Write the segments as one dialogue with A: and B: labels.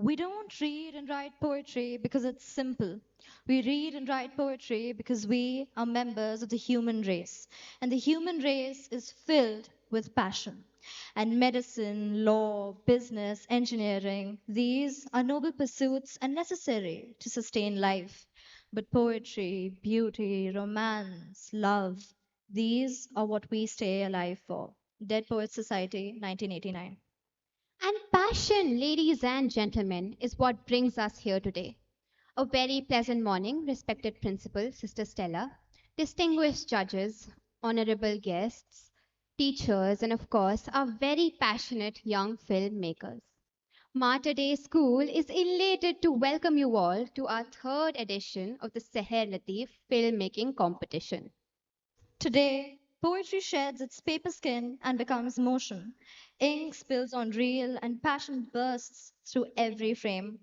A: We don't read and write poetry because it's simple. We read and write poetry because we are members of the human race. And the human race is filled with passion. And medicine, law, business, engineering, these are noble pursuits and necessary to sustain life. But poetry, beauty, romance, love, these are what we stay alive for. Dead Poets Society, 1989.
B: And passion, ladies and gentlemen, is what brings us here today. A very pleasant morning, respected principal, Sister Stella, distinguished judges, honorable guests, teachers, and of course, our very passionate young filmmakers. Martyr Day School is elated to welcome you all to our third edition of the Seher Latif Film-Making Competition.
A: Today, poetry sheds its paper skin and becomes motion. Ink spills on reel and passion bursts through every frame.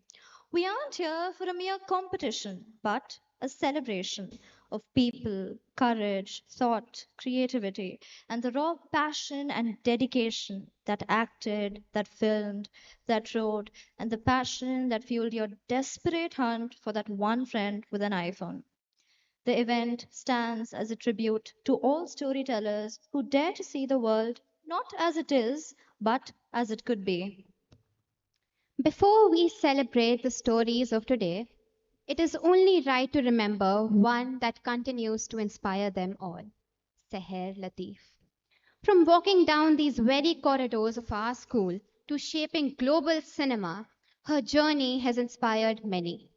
A: We aren't here for a mere competition, but a celebration of people, courage, thought, creativity, and the raw passion and dedication that acted, that filmed, that wrote, and the passion that fueled your desperate hunt for that one friend with an iPhone. The event stands as a tribute to all storytellers who dare to see the world not as it is, but as it could be.
B: Before we celebrate the stories of today, it is only right to remember one that continues to inspire them all, Seher Latif. From walking down these very corridors of our school to shaping global cinema, her journey has inspired many.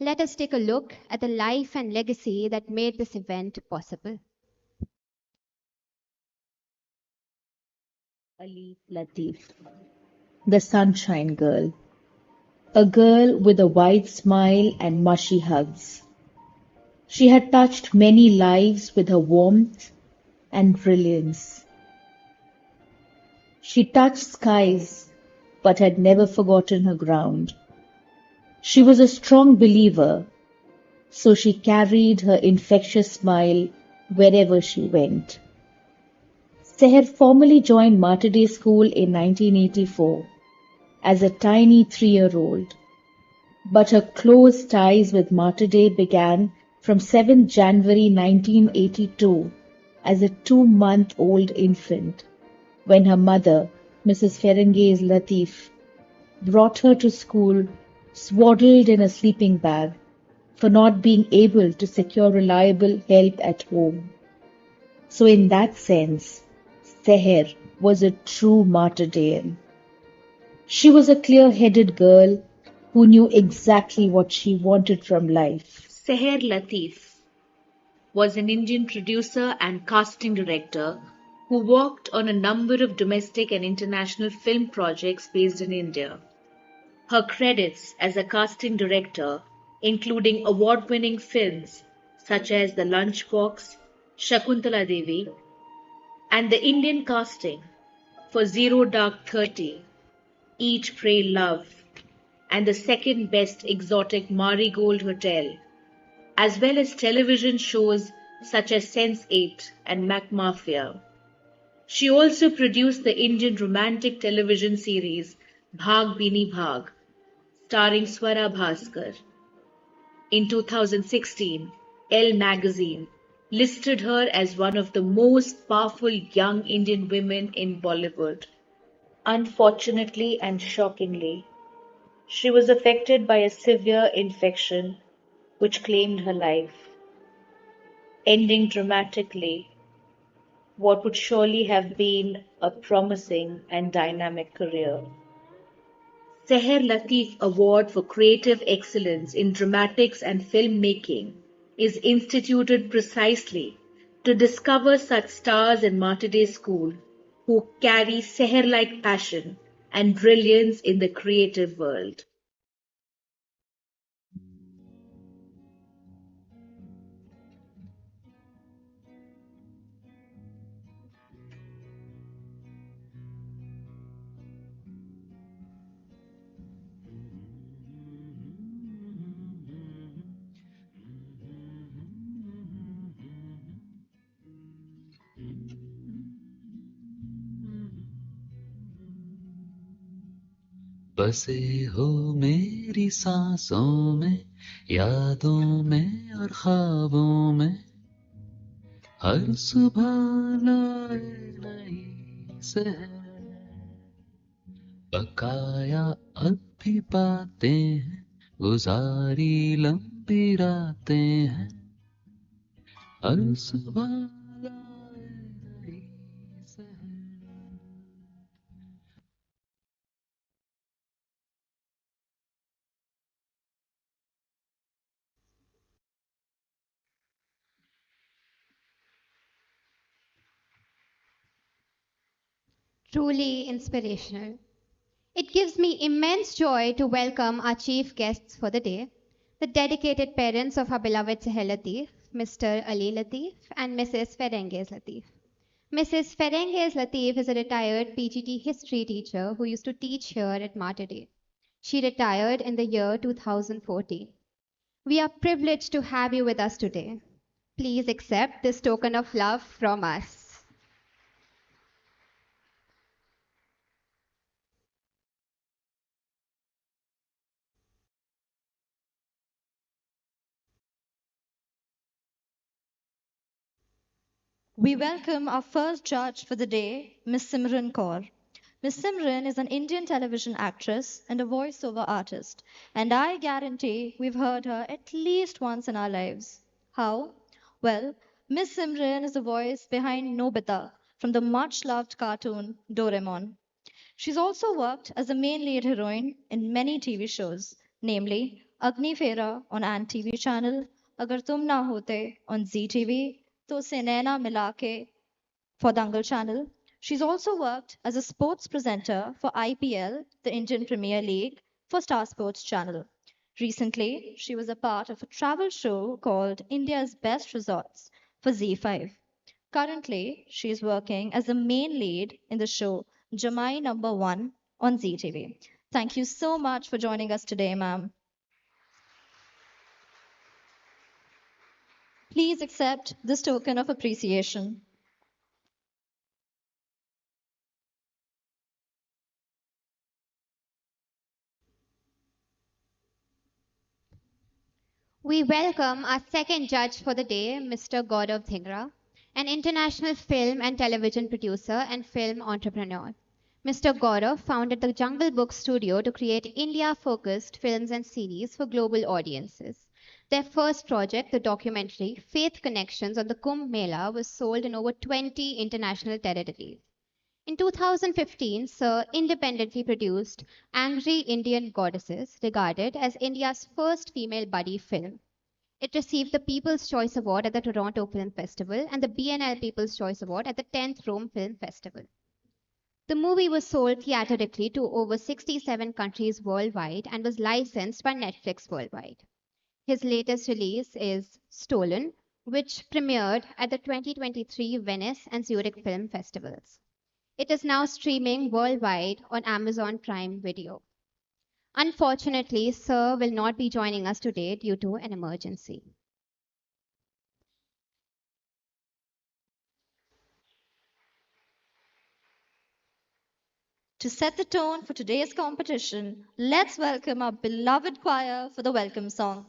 B: Let us take a look at the life and legacy that made this event possible.
C: Alif Latif, the Sunshine Girl. A girl with a wide smile and mushy hugs. She had touched many lives with her warmth and brilliance. She touched skies, but had never forgotten her ground. She was a strong believer, so she carried her infectious smile wherever she went. Seher formally joined Mater Day School in 1984 as a tiny 3-year-old. But her close ties with Mater Day began from 7th January 1982 as a 2-month-old infant, when her mother, Mrs. Ferengiz Latif, brought her to school swaddled in a sleeping bag for not being able to secure reliable help at home. So in that sense, Seher was a true martyrdale. She was a clear-headed girl who knew exactly what she wanted from life. Seher Latif was an Indian producer and casting director who worked on a number of domestic and international film projects based in India. Her credits as a casting director, including award-winning films such as The Lunchbox, Shakuntala Devi, and the Indian casting for Zero Dark 30, Eat, Pray, Love, and the second best exotic Marigold Hotel, as well as television shows such as Sense8 and Mac Mafia. She also produced the Indian romantic television series Bhag Bini Bhag, starring Swara Bhaskar. In 2016, Elle magazine listed her as one of the most powerful young Indian women in Bollywood. Unfortunately and shockingly, she was affected by a severe infection which claimed her life, ending dramatically what would surely have been a promising and dynamic career. Seher Latif Award for Creative Excellence in Dramatics and Filmmaking is instituted precisely to discover such stars in Mater Day School who carry Seher-like passion and brilliance in the creative world.
D: बसे हो मेरी सांसों में, यादों में और ख्वाबों में, हर सुबह लाए नई सहर। बकाया अब भी बातें हैं, गुजारी लंबी रातें हैं, हर सुबह लाए नई सहर।
B: Truly inspirational. It gives me immense joy to welcome our chief guests for the day, the dedicated parents of our beloved Seher Latif, Mr. Ali Latif and Mrs. Ferenges Latif. Mrs. Ferenges Latif is a retired PGT history teacher who used to teach here at Mater Dei. She retired in the year 2014. We are privileged to have you with us today. Please accept this token of love from us.
A: We welcome our first judge for the day, Miss Simran Kaur. Miss Simran is an Indian television actress and a voiceover artist, and I guarantee we've heard her at least once in our lives. How? Well, Miss Simran is the voice behind Nobita from the much loved cartoon Doraemon. She's also worked as a main lead heroine in many TV shows, namely Agni Fera on Ant TV channel, Agar Tum Na Hote on Zee TV, To Sinena Milake for Dangal channel. She's also worked as a sports presenter for IPL, the Indian Premier League, for Star Sports channel. Recently, she was a part of a travel show called India's Best Resorts for Z5. Currently, she is working as the main lead in the show Jamai Number One on ZTV. Thank you so much for joining us today, ma'am. Please accept this token of appreciation.
B: We welcome our second judge for the day, Mr. Gaurav Dhingra, an international film and television producer and film entrepreneur. Mr. Gaurav founded the Jungle Book Studio to create India focused films and series for global audiences. Their first project, the documentary Faith Connections on the Kumbh Mela, was sold in over 20 international territories. In 2015, Sir independently produced Angry Indian Goddesses, regarded as India's first female buddy film. It received the People's Choice Award at the Toronto Film Festival and the BNL People's Choice Award at the 10th Rome Film Festival. The movie was sold theatrically to over 67 countries worldwide and was licensed by Netflix worldwide. His latest release is Stolen, which premiered at the 2023 Venice and Zurich Film Festivals. It is now streaming worldwide on Amazon Prime Video. Unfortunately, Sir will not be joining us today due to an emergency.
A: To set the tone for today's competition, let's welcome our beloved choir for the welcome song.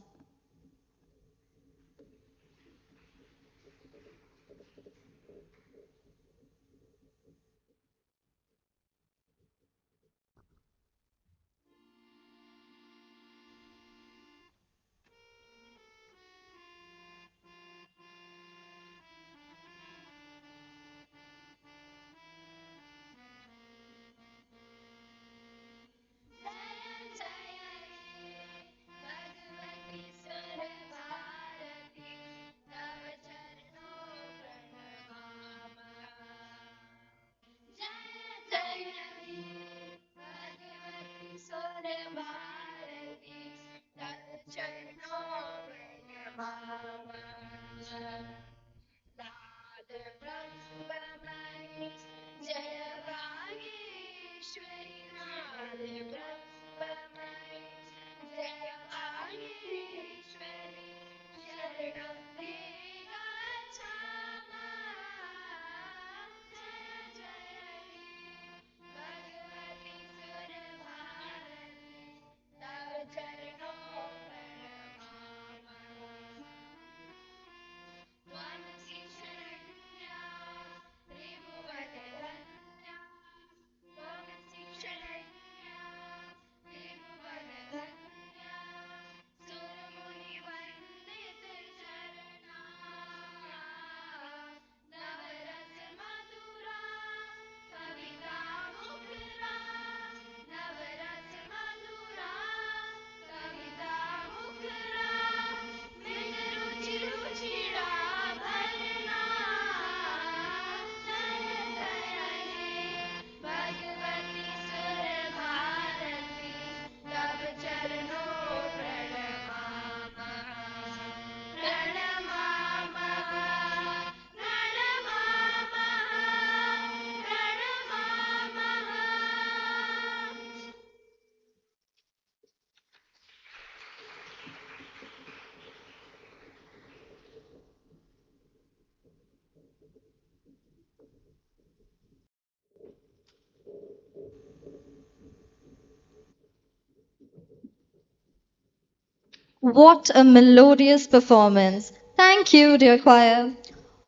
A: What a melodious performance. Thank you, dear choir.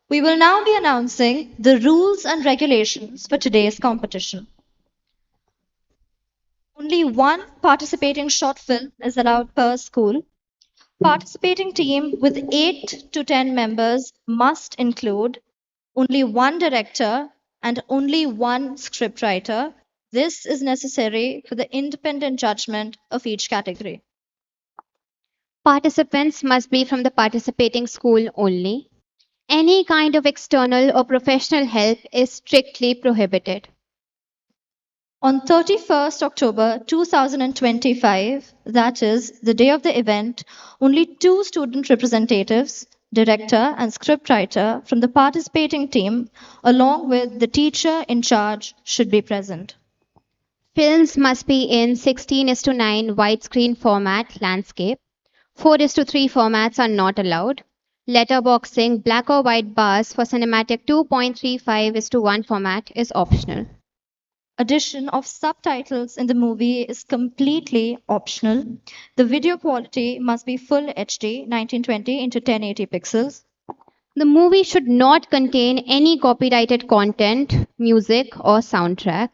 A: We will now be announcing the rules and regulations for today's competition. Only one participating short film is allowed per school. Participating team with 8 to 10 members must include only one director and only one scriptwriter. This is necessary for the independent judgment of each category.
B: Participants must be from the participating school only. Any kind of external or professional help is strictly prohibited.
A: On 31st October 2025, that is the day of the event, only two student representatives, director and scriptwriter from the participating team, along with the teacher in charge, should be present.
B: Films must be in 16:9 widescreen format landscape. 4:3 formats are not allowed. Letterboxing black or white bars for cinematic 2.35:1 format is optional.
A: Addition of subtitles in the movie is completely optional. The video quality must be full HD 1920 into 1080 pixels.
B: The movie should not contain any copyrighted content, music, or soundtrack.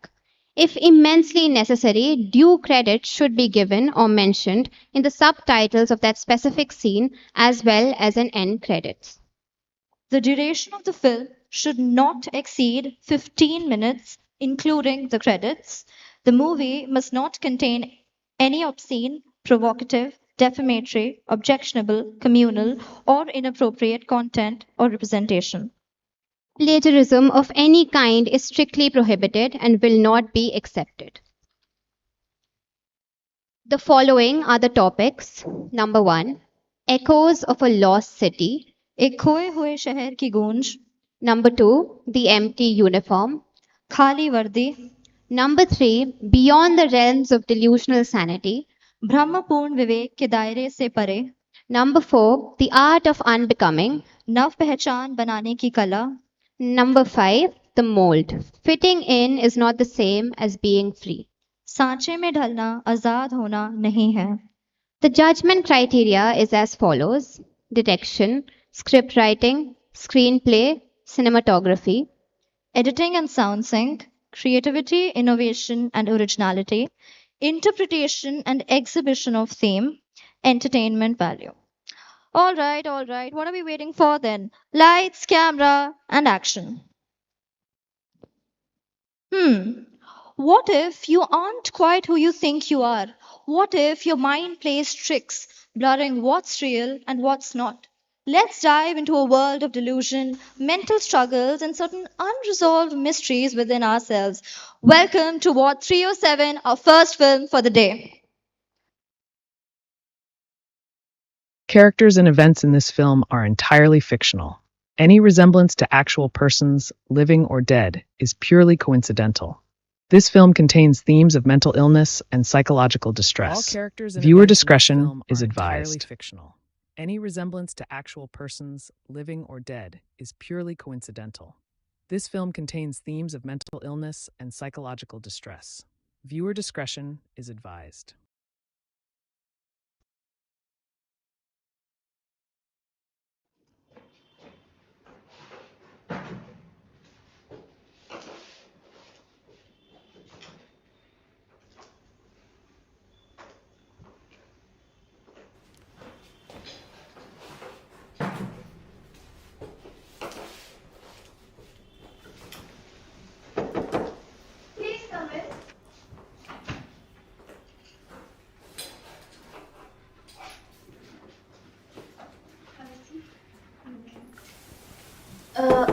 B: If immensely necessary, due credit should be given or mentioned in the subtitles of that specific scene as well as in end credits.
A: The duration of the film should not exceed 15 minutes, including the credits. The movie must not contain any obscene, provocative, defamatory, objectionable, communal, or inappropriate content or representation.
B: Plagiarism of any kind is strictly prohibited and will not be accepted. The following are the topics. Number 1, Echoes of a Lost City.
A: एक खोए हुए शहर की गूंज,
B: Number 2, The Empty Uniform.
A: खाली वर्दी,
B: Number 3, Beyond the Realms of Delusional Sanity.
A: ब्रह्मपूर्ण विवेक के दायरे से परे,
B: Number 4, The Art of Unbecoming.
A: नव पहचान बनाने की कला,
B: Number 5, The Mold. Fitting in is not the same as being free.
A: सांचे में ढलना आजाद होना नहीं है.
B: The judgment criteria is as follows: direction, script writing, screenplay, cinematography.
A: Editing and sound sync, creativity, innovation, and originality, interpretation and exhibition of theme, entertainment value. All right, all right. What are we waiting for then? Lights, camera, and action. What if you aren't quite who you think you are? What if your mind plays tricks, blurring what's real and what's not? Let's dive into a world of delusion, mental struggles, and certain unresolved mysteries within ourselves. Welcome to Ward 307, our first film for the day.
E: Characters and events in this film are entirely fictional. Any resemblance to actual persons, living or dead, is purely coincidental. This film contains themes of mental illness and psychological distress. Viewer discretion is advised. Fictional. Any resemblance to actual persons, living or dead, is purely coincidental. This film contains themes of mental illness and psychological distress. Viewer discretion is advised.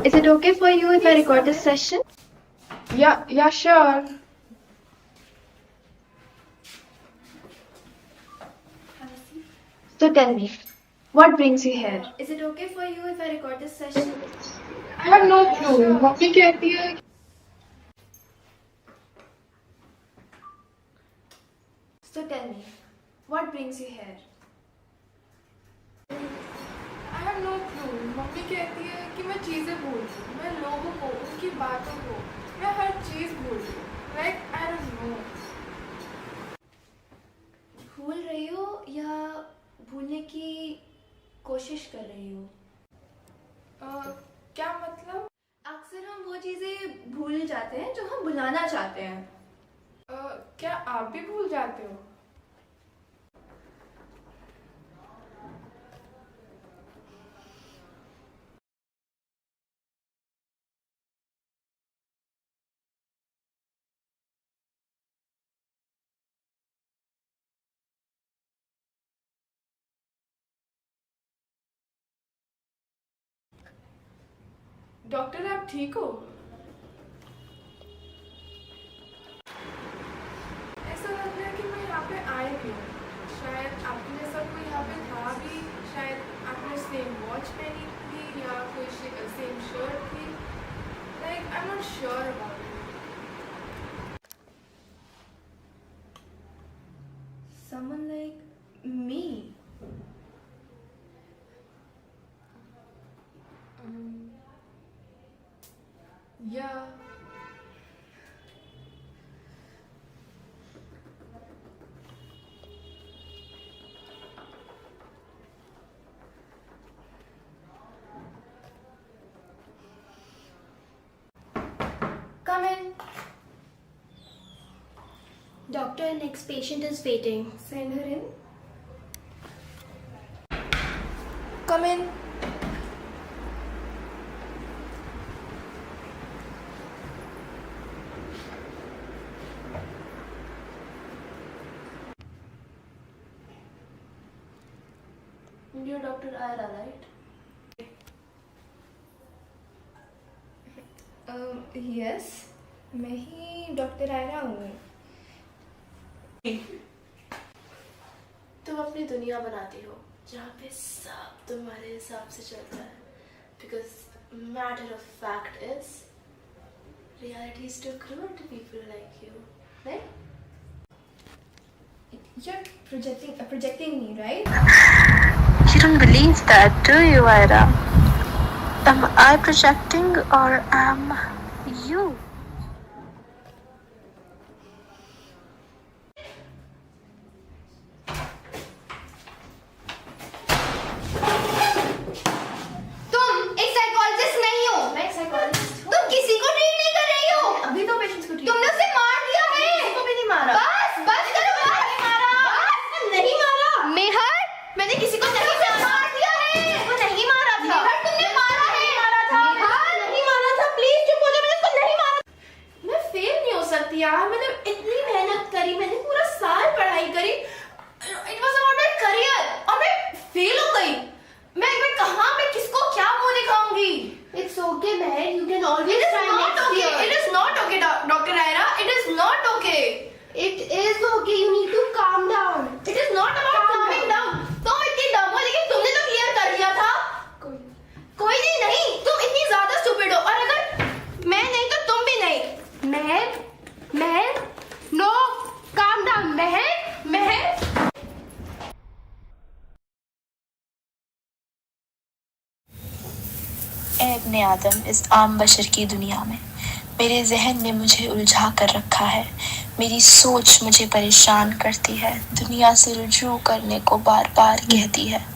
F: Is it okay for you if I record this session?
G: Yeah, sure.
F: So tell me, what brings you here? Is it okay for you if I record this session?
G: I have no clue. Mummy कहती है
F: So tell me, what brings you here?
G: I have no clue. Mummy कहती है कि मैं चीज़ें भूल रही हूँ, मैं लोगों को, उनकी बातों को, मैं हर चीज़ भूल रही हूँ. Like I don't know.
F: भूल रही हो या भूलने की कोशिश कर रही हूँ।
G: क्या मतलब?
F: अक्सर हम वो चीज़ें भूल जाते हैं जो हम भुलाना चाहते हैं।
G: क्या आप भी भूल जाते हो? डॉक्टर, आप ठीक हो? ऐसा लग रहा है कि मैं यहाँ पे आई भी हूँ। शायद आपके जैसा कोई यहाँ पे था भी। शायद आपने सेम वॉच पहनी थी या कोई सेम शर्ट थी। Like I am not sure about it.
F: Someone like me.
G: Yeah.
F: Come in. Doctor, next patient is waiting. Send her in. Come in. You're Dr. Ira, right? Yes. मैं ही doctor Ayra हूँ। तुम अपनी दुनिया बनाती हो जहाँ पे सब तुम्हारे हिसाब से चलता है। Because matter of fact is, reality is too cruel to people like you, right? You're projecting me, right?
H: You don't believe that, do you, Ira? Am I projecting or am you?
F: तुम एक psychologist नहीं हो। मैं एक psychologist हूँ। तुम किसी को ट्रीट नहीं कर रही हो। अभी तो पेशेंट्स को ट्रीट। तुमने उसे मार दिया है। किसी को भी नहीं मारा। बस करो। नहीं मारा। बस नहीं मारा। मेहर, मैंने किसी को नहीं मार दिया है। वो नहीं मारा था। मेहर, तुमने मारा है। मारा था। मेहर, नहीं मारा था। प्लीज चुप हो जाओ। मैंने उसको नहीं मारा। मैं फेल नहीं हो सकती यार। मैंने इतनी मेहनत करी। मैंने पूरा साल पढ़ाई करी। It was about my career और मैं फेल हो गई। मैं कहाँ, मैं किसको क्या मुंह दिखाऊंगी? It's okay, Meher. You can always try next year. It is not okay, Dr. Ira. It is not okay. It is okay. You need to calm down. It is not about calming down. तुम इतनी डम हो, लेकिन तुमने तो clear कर लिया था। कोई नहीं। तुम इतनी ज्यादा स्टूपिड हो और अगर मैं नहीं तो तुम भी नहीं। Meher, no, calm down, Meher.
H: ए इब्ने आदम, इस आम बशर की दुनिया में मेरे जहन ने मुझे उलझा कर रखा है। मेरी सोच मुझे परेशान करती है, दुनिया से रुजू करने को बार बार कहती है।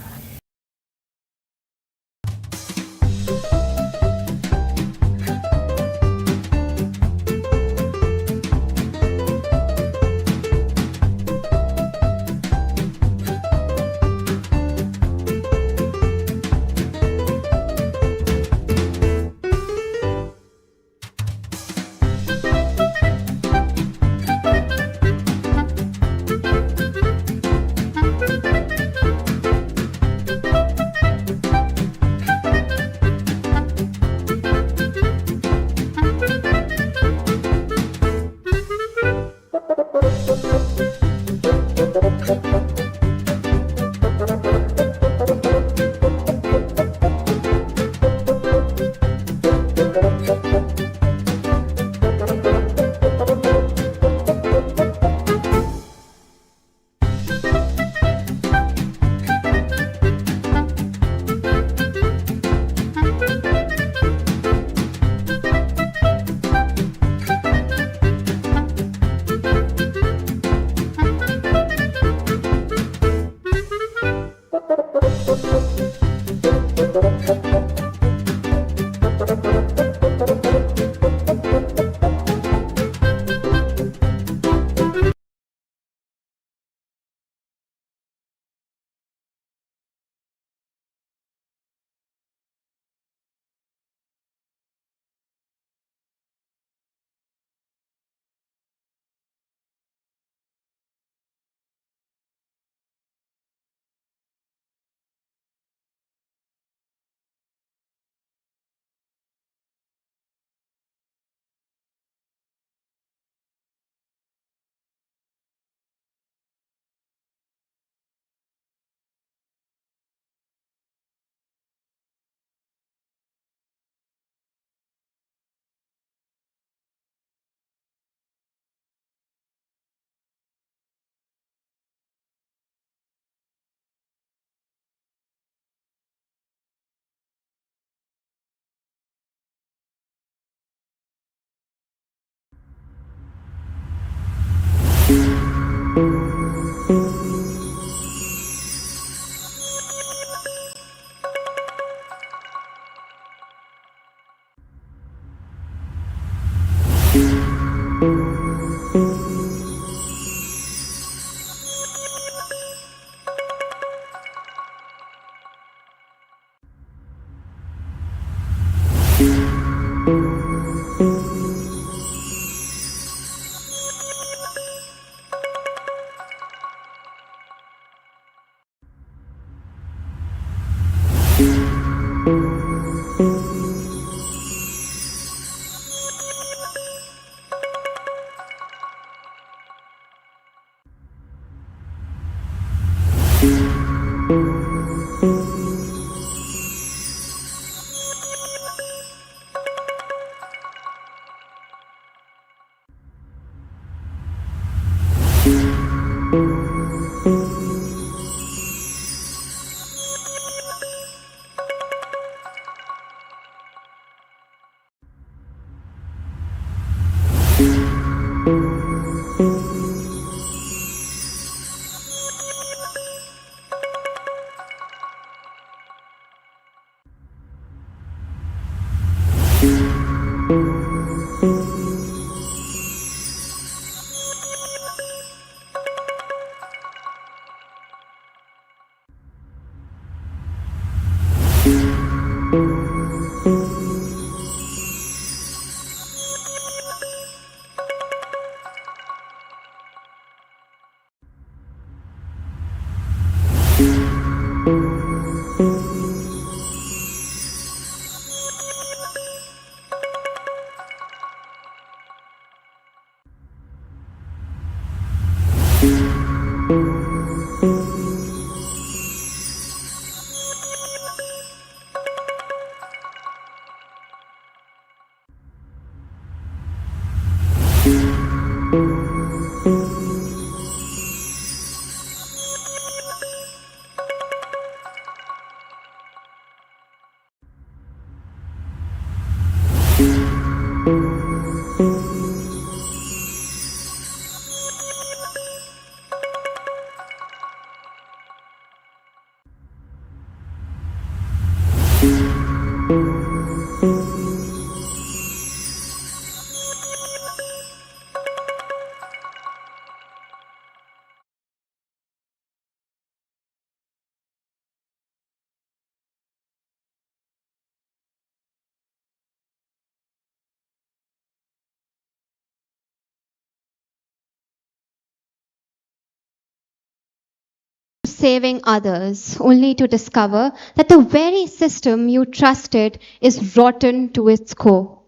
B: Saving others, only to discover that the very system you trusted is rotten to its core.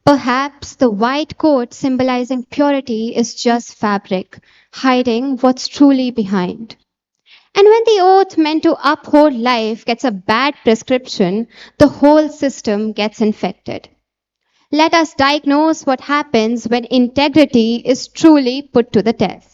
B: Perhaps the white coat symbolizing purity is just fabric, hiding what's truly behind. And when the oath meant to uphold life gets a bad prescription, the whole system gets infected. Let us diagnose what happens when integrity is truly put to the test.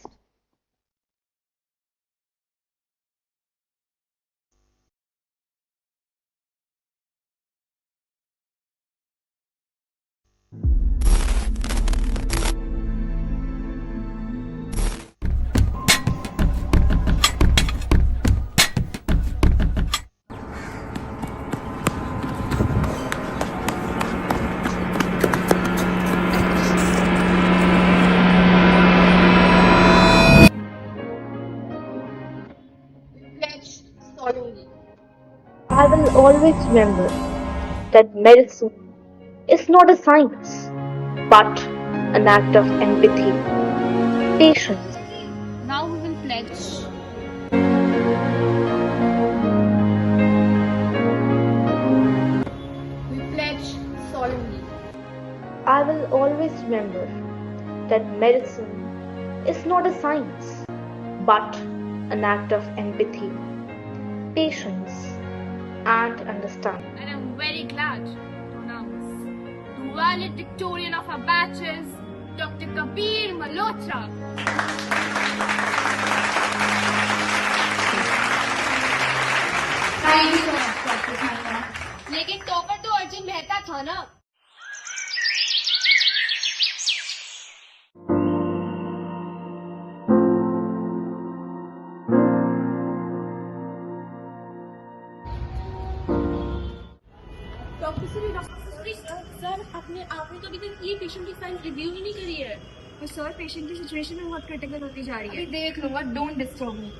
I: I will always remember that medicine is not a science, but an act of empathy, patience.
F: Now we will pledge. We pledge solemnly.
I: I will always remember that medicine is not a science, but an act of empathy, patience, and understanding.
F: And I'm very glad to announce the valedictorian of our batches, Dr. Kabir Malhotra. Thank you so much, Dr. Khanna. लेकिन topper तो अर्जुन मेहता था ना. Doctor sir आपने तो अभी तक ये patient की फाइल रिव्यू ही नहीं करी है. और सर पेशेंट की सिचुएशन में बहुत क्रिटिकल होती जा रही है. अभी देख लूंगा, don't disturb me.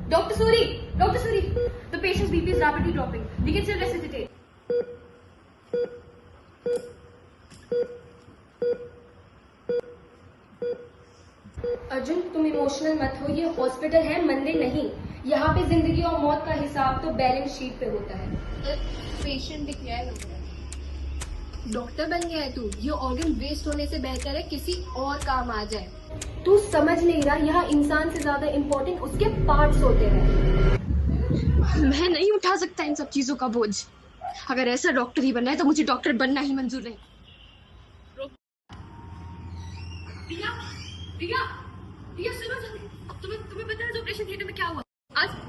F: Doctor Dr. Suri, the patient's BP is rapidly dropping. We can still resuscitate. Arjun, तुम इमोशनल मत हो, ये हॉस्पिटल है, मंदिर नहीं। यहाँ पे जिंदगी और मौत का हिसाब तो बैलेंस शीट पे होता है। पेशेंट दिखलाया लग रहा है। डॉक्टर बन गया है तू, ये ऑर्गन वेस्ट होने से बेहतर है किसी और काम आ जाए। तू समझ नहीं रहा, यहाँ इंसान से ज्यादा इम्पोर्टेंट उसके पार्ट्स होते हैं। मैं नहीं उठा सकता इन सब चीजों का बोझ। अगर ऐसा डॉक्टर ही बनना है तो मुझे डॉक्टर बनना ही मंजूर नहीं। रिया, रिया, रिया सुनो जल्दी। तुम्हें पता है आज ऑपरेशन थिएटर में क्या हुआ?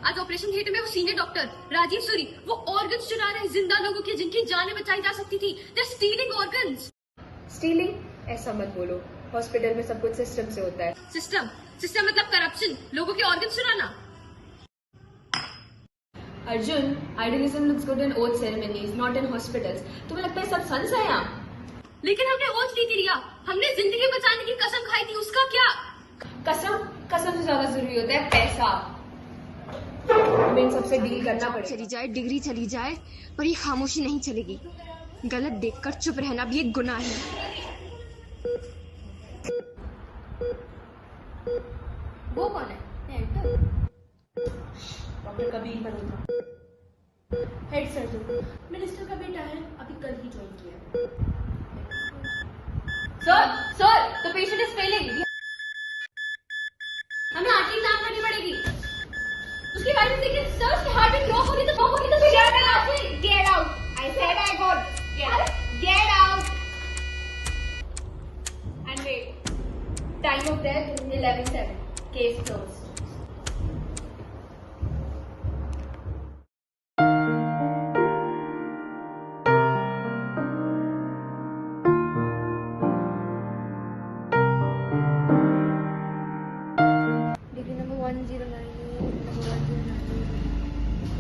F: आज ऑपरेशन थिएटर में वो सीनियर डॉक्टर राजीव सूरी वो ऑर्गन्स चुरा रहे हैं जिंदा लोगों के, जिनकी जानें बचाई जा सकती थी। They are stealing organs. Stealing? ऐसा मत बोलो, हॉस्पिटल में सब कुछ सिस्टम से होता है। सिस्टम मतलब करप्शन, लोगों के ऑर्गन्स चुराना। Arjun, idealism looks good in oath ceremonies, not in hospitals. तुम्हें लगता है सब सन्स है यहाँ? लेकिन हमने ओथ ली थी रिया, हमने जिंदगी बचाने की कसम खाई थी, उसका क्या? कसम से ज्यादा जरूरी होता है पैसा। हमें इन सबसे डील करना पड़ेगा। चली जाए डिग्री चली जाए, पर ये खामोशी नहीं चलेगी। गलत देखकर चुप रहना भी एक गुनाह है। वो कौन है? Doctor Kabir Malhotra, head surgeon, minister का बेटा है, अभी कल ही ज्वाइन किया। Sir, the patient is failing. हमें आर्टरी एग्जाम करनी पड़ेगी। उसकी वाइफ देखिए, सर उसकी हार्ट बीट लो होगी तो get out. I said I got get out and wait. Time of death 11:07, case closed.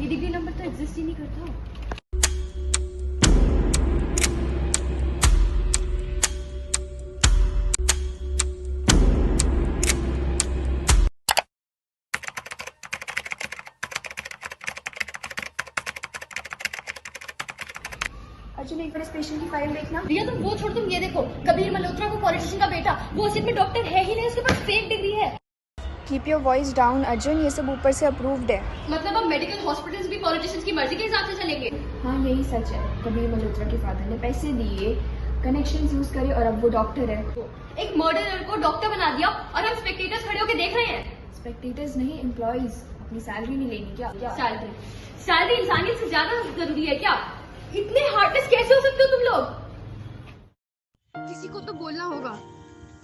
F: ये डिग्री नंबर तो एग्जिस्ट ही नहीं करता। अर्जुन, एक बार इस पेशेंट की फाइल देखना। रिया तुम वो छोड़, तुम ये देखो, कबीर मल्होत्रा को पॉलिटिशियन का बेटा, वो असल में डॉक्टर है ही नहीं, उसके पास फेक डिग्री है।
J: Keep your voice down Arjun, ये सब ऊपर से अप्रूव्ड है।
F: मतलब अब मेडिकल हॉस्पिटल्स भी पॉलिटिशियंस की मर्जी के हिसाब से चलेंगे?
J: हाँ यही सच है। कबीर मल्होत्रा के फादर ने पैसे दिए, कनेक्शंस यूज करे और अब वो डॉक्टर है।
F: एक मर्डरर को डॉक्टर बना दिया और हम स्पेक्टेटर्स खड़े होकर देख रहे हैं।
J: स्पेक्टेटर्स नहीं, एम्प्लॉइज। अपनी सैलरी नहीं लेनी क्या?
F: सैलरी इंसानियत से ज्यादा जरूरी है क्या? इतने हार्टलेस कैसे हो सकते हो तुम लोग? किसी को तो बोलना होगा।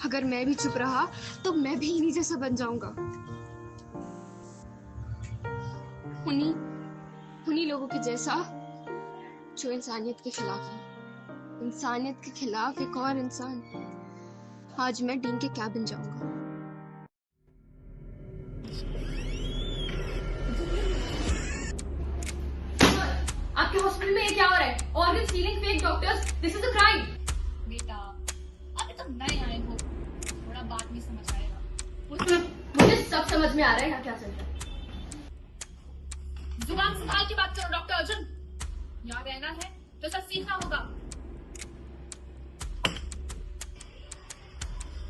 F: अगर मैं भी चुप रहा तो मैं भी इन्हीं जैसा बन जाऊंगा। उन्हीं लोगों के जैसा जो इंसानियत के खिलाफ है। इंसानियत के खिलाफ एक और इंसान। आज मैं डीन के कैबिन जाऊंगा। आपके हॉस्पिटल में ये क्या हो रहा है? Organ stealing, fake doctors, this is a crime.
K: बेटा अभी तो नए आए हो, थोड़ा बात नहीं समझ आएगा।
F: मुझे सब समझ में आ रहा है यहाँ क्या चल रहा है।
K: जुबान संभाल के बात करो डॉक्टर अर्जुन। यहाँ रहना है तो सब सीखना होगा।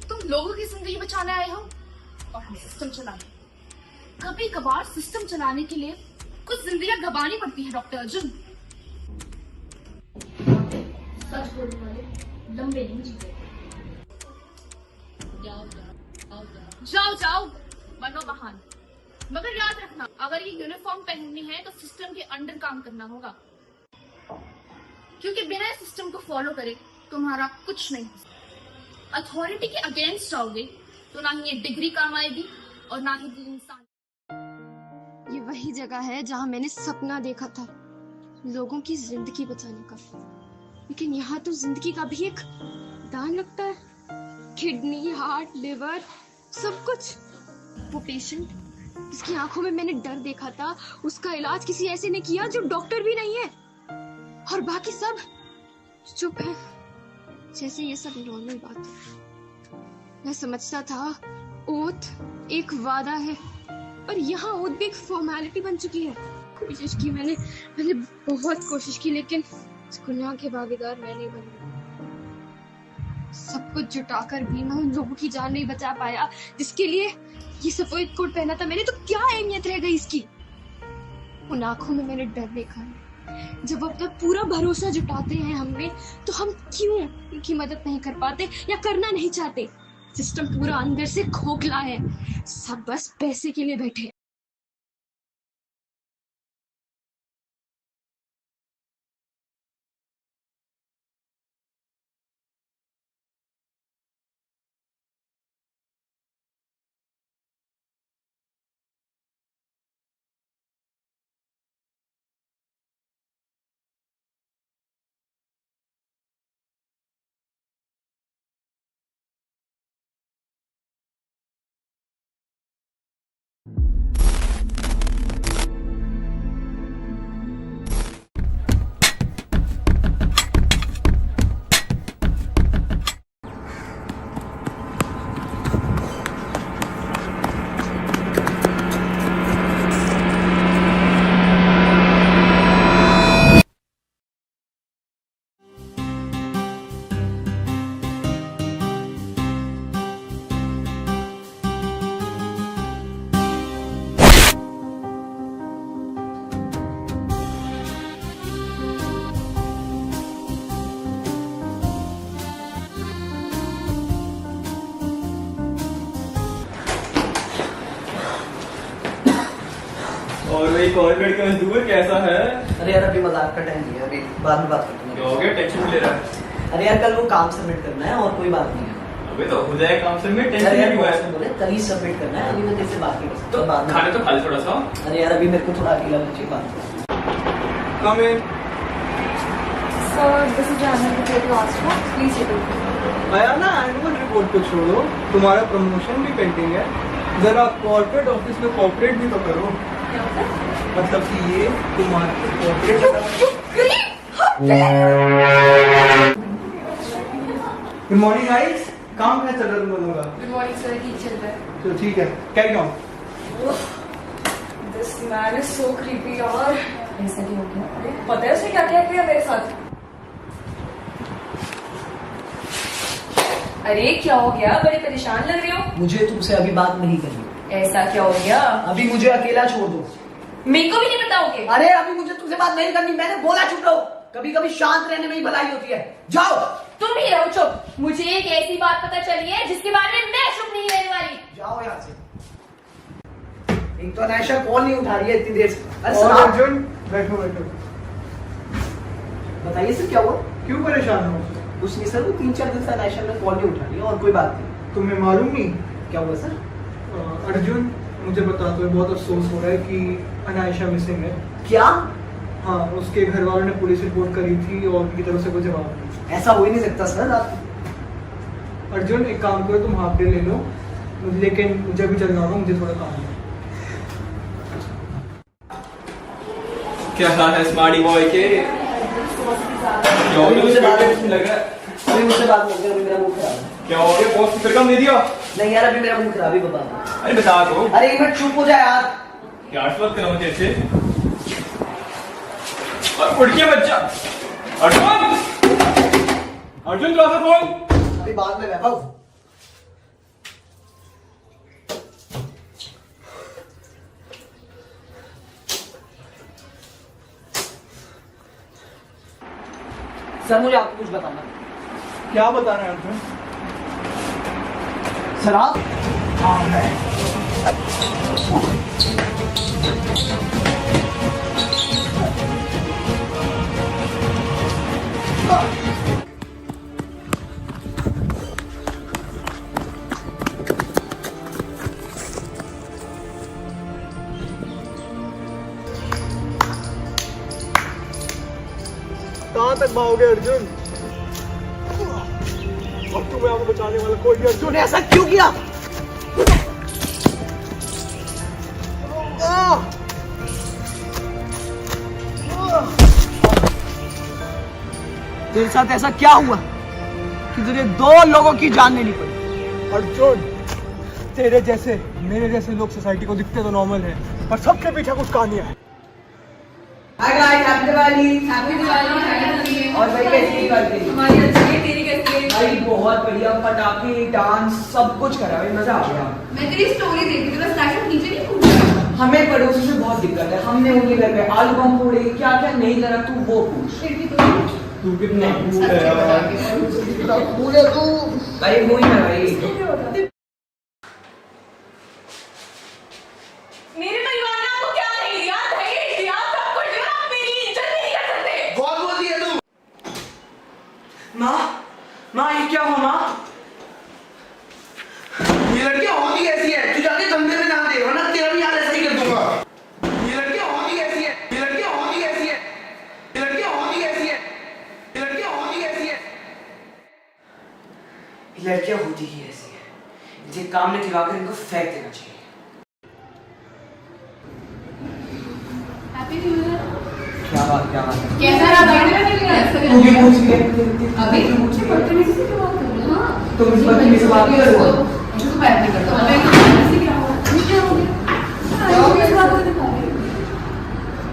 K: तुम लोगों की जिंदगी बचाने आए हो और हम सिस्टम चलाने। कभी कभार सिस्टम चलाने के लिए कुछ जिंदगियां गंवानी पड़ती है डॉक्टर अर्जुन।
F: सच बोलने वाले लंबे नहीं जीते।
K: जाओ बनो महान, मगर याद रखना अगर ये यूनिफॉर्म पहननी है तो सिस्टम के अंडर काम करना होगा, क्योंकि बिना सिस्टम को फॉलो करे तुम्हारा कुछ नहीं। अथॉरिटी के अगेंस्ट जाओगे तो ना ही ये डिग्री काम आएगी और ना ही इंसान।
F: ये वही जगह है जहां मैंने सपना देखा था लोगों की जिंदगी बचाने का, लेकिन यहाँ तो जिंदगी का भी एक दान लगता है। किडनी, हार्ट, लिवर, सब कुछ। वो पेशेंट जिसकी आंखों में मैंने डर देखा था, उसका इलाज किसी ऐसे ने किया जो डॉक्टर भी नहीं है, और बाकी सब चुप है जैसे ये सब नॉर्मल बात है। मैं समझता था ओथ एक वादा है,
J: और यहाँ ओथ भी एक फॉर्मेलिटी बन चुकी है। कोशिश की मैंने बहुत कोशिश की, लेकिन इस गुनाह के भागीदार मैं नहीं बनी। सब कुछ जुटाकर भी मैं उन लोगों की जान नहीं बचा पाया जिसके लिए ये सफेद कोट पहना था मैंने। तो क्या अहमियत रह गई इसकी? उन आंखों में मैंने डर देखा है। जब वो अपना पूरा भरोसा जुटाते हैं हमें, तो हम क्यों उनकी मदद नहीं कर पाते या करना नहीं चाहते? सिस्टम पूरा अंदर से खोखला है, सब बस पैसे के लिए बैठे हैं।
L: और एक और लड़का मजदूर कैसा है?
M: अरे यार अभी मजाक का टाइम नहीं है, अभी बाद में बात करते हैं।
L: क्या हो गया, टेंशन ले रहा है?
M: अरे यार कल वो काम सबमिट करना है और कोई बात नहीं है।
L: अबे तो हो जाए काम सबमिट, टेंशन
M: अरे यार
L: नहीं हुआ है।
M: बोले कल ही सबमिट करना है, अभी मैं तेरे से बात नहीं कर सकता।
L: तो
M: बाद में
L: खाने तो खा ले थोड़ा सा।
M: अरे यार अभी मेरे को थोड़ा अकेला चाहिए बात।
L: Come in.
J: Sir this is the annual report last one, please take it.
N: आया ना, एनुअल रिपोर्ट को छोड़ो, तुम्हारा प्रमोशन भी पेंडिंग है। जरा कॉर्पोरेट ऑफिस में कोऑपरेट भी तो करो। मतलब कि ये तुम्हारे कॉर्पोरेट। गुड मॉर्निंग गाइस, काम कैसा चल रहा तुम लोगों का?
J: गुड मॉर्निंग सर, ठीक चल रहा है।
N: तो ठीक है, carry on.
J: This man is so creepy यार। ऐसा क्यों हो गया? पता है उसने क्या क्या किया मेरे साथ? अरे क्या हो गया, बड़े परेशान लग रहे हो।
M: मुझे तुमसे अभी बात नहीं करनी।
J: ऐसा क्या हो गया?
M: अभी मुझे अकेला छोड़ दो।
J: मेरे को भी नहीं बताओगे?
M: अरे अभी मुझे तुमसे बात नहीं करनी, मैंने बोला चुप रहो। कभी कभी शांत रहने में ही भलाई होती है। जाओ।
J: तुम ही रहो चुप। मुझे एक ऐसी बात पता चली है जिसके बारे में मैं चुप नहीं रहने वाली।
M: जाओ यहाँ से। एक तो अनायशा कॉल नहीं उठा रही है इतनी देर से। अरे
N: और
M: सलाम।
N: अर्जुन बैठो बैठो।
M: बताइए सर क्या हुआ?
N: क्यों परेशान हो?
M: कुछ नहीं सर, वो 3-4 दिन से अनायशा ने कॉल नहीं उठा रही है और कोई बात नहीं।
N: तुम्हें मालूम नहीं
M: क्या हुआ सर?
N: अर्जुन मुझे बता दो, बहुत अफसोस हो रहा है कि अनायशा मिसिंग है।
M: क्या?
N: हाँ, उसके घर वालों ने पुलिस रिपोर्ट करी थी और उनकी तरफ से कोई जवाब नहीं।
M: ऐसा हो ही नहीं सकता सर। आप
N: अर्जुन एक काम करो, तुम हाफ डे ले लो, लेकिन मुझे भी चलना होगा, मुझे थोड़ा काम है।
L: क्या हाल है स्मार्टी बॉय के?
M: अभी मुझसे बात
L: लग रहा है।
M: अभी मुझसे बात नहीं कर, अभी मेरा मुंह खराब है।
L: क्या हो गया, बॉस फिर काम दे दिया?
M: नहीं यार अभी मेरा मुंह खराब है, बता दो।
L: अरे बता दो।
M: अरे एक मिनट चुप हो जाए यार।
L: क्या बात कर रहा हूँ तेरे से? और उठ के बच्चा। अर्जुन, अर्जुन थोड़ा सा फोन।
M: अभी बाद में बैठा हूँ। सर मुझे आपको कुछ बताना है।
N: क्या बताना है अर्जुन?
M: सर आप
N: कहाँ तक भागोगे अर्जुन? अब तुम्हें आपको बचाने वाला कोई नहीं। अर्जुन
M: तूने ऐसा क्यों किया? तेरे साथ ऐसा क्या हुआ कि तुझे 2 लोगों की जान लेनी पड़ी?
N: अर्जुन, तेरे जैसे मेरे जैसे लोग सोसाइटी को दिखते तो नॉर्मल है, पर सबके पीछे कुछ कहानियां है।
M: Hi guys, happy Diwali. Happy Diwali. और भाई कैसी दिवाली? हमारी अच्छी है, तेरी कैसी है? भाई बहुत बढ़िया, पटाखे, डांस सब कुछ करा भाई, मजा आ गया। मैं तेरी स्टोरी देखी, तेरा स्लैशर नीचे नहीं कूदा। हमें पड़ोसी से बहुत दिक्कत है, हमने उनके घर पे आलू बम फोड़े, क्या क्या नहीं करा तू वो पूछ। तू कितना कूल है यार, कितना कूल है तू। भाई वो ही है भाई।
K: मेरे परिवार ने आपको क्या नहीं दिया? दहेज दिया, सब कुछ दिया, आप मेरी इज्जत नहीं कर सकते।
M: बहुत बोलती है तू। माँ, माँ ये क्या हुआ माँ? ये लड़कियाँ होती कैसी है? तू जाके गंदे में ना दे, वरना तेरा भी यार ऐसा ही कर दूंगा। ये लड़कियाँ होती कैसी है? ये लड़कियाँ होती कैसी है? ये लड़कियाँ होती कैसी है? ये लड़कियाँ होती कैसी है? ये लड़कियाँ होती ही ऐसी है। इनके काम में खिलाकर इनको फेंक देना चाहिए।
K: Happy new year.
M: क्या बात है?
K: कैसा रहा बर्थडे?
M: तू भी पूछ ले।
K: अभी मुझे बदतमीजी से क्यों बात कर रहे हो? हाँ
M: तुम इस बदतमीजी से बात नहीं करो।
K: मुझे तो बात नहीं करता। अबे ऐसे क्या हुआ? क्या हो गया? क्या हो गया?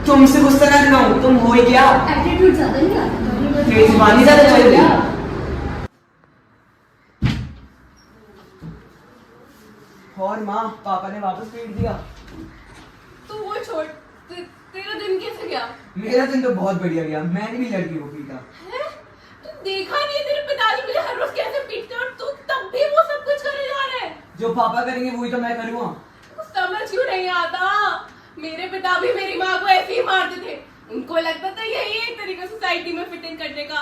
M: तुमसे गुस्सा ना दिलाऊं, तुम हो ही क्या?
K: एटीट्यूड ज्यादा नहीं आता।
M: तेरी जुबानी ज्यादा चल रही है। और माँ, पापा ने वापस पीट दिया।
K: तू वो छोड़, तेरा दिन कैसे गया?
M: मेरा दिन तो बहुत बढ़िया गया, मैंने भी लड़की को पीटा।
K: हैं? तू देखा नहीं है तेरे पिताजी मुझे हर रोज कैसे पीटते हैं और तू तब भी वो सब कुछ करे जा रहा है?
M: जो पापा करेंगे वही तो मैं करूँगा।
K: समझ क्यों नहीं आता? मेरे पिता भी मेरी माँ को ऐसे ही मारते थे। उनको लगता था यही एक तरीका सोसाइटी में फिट इन करने का।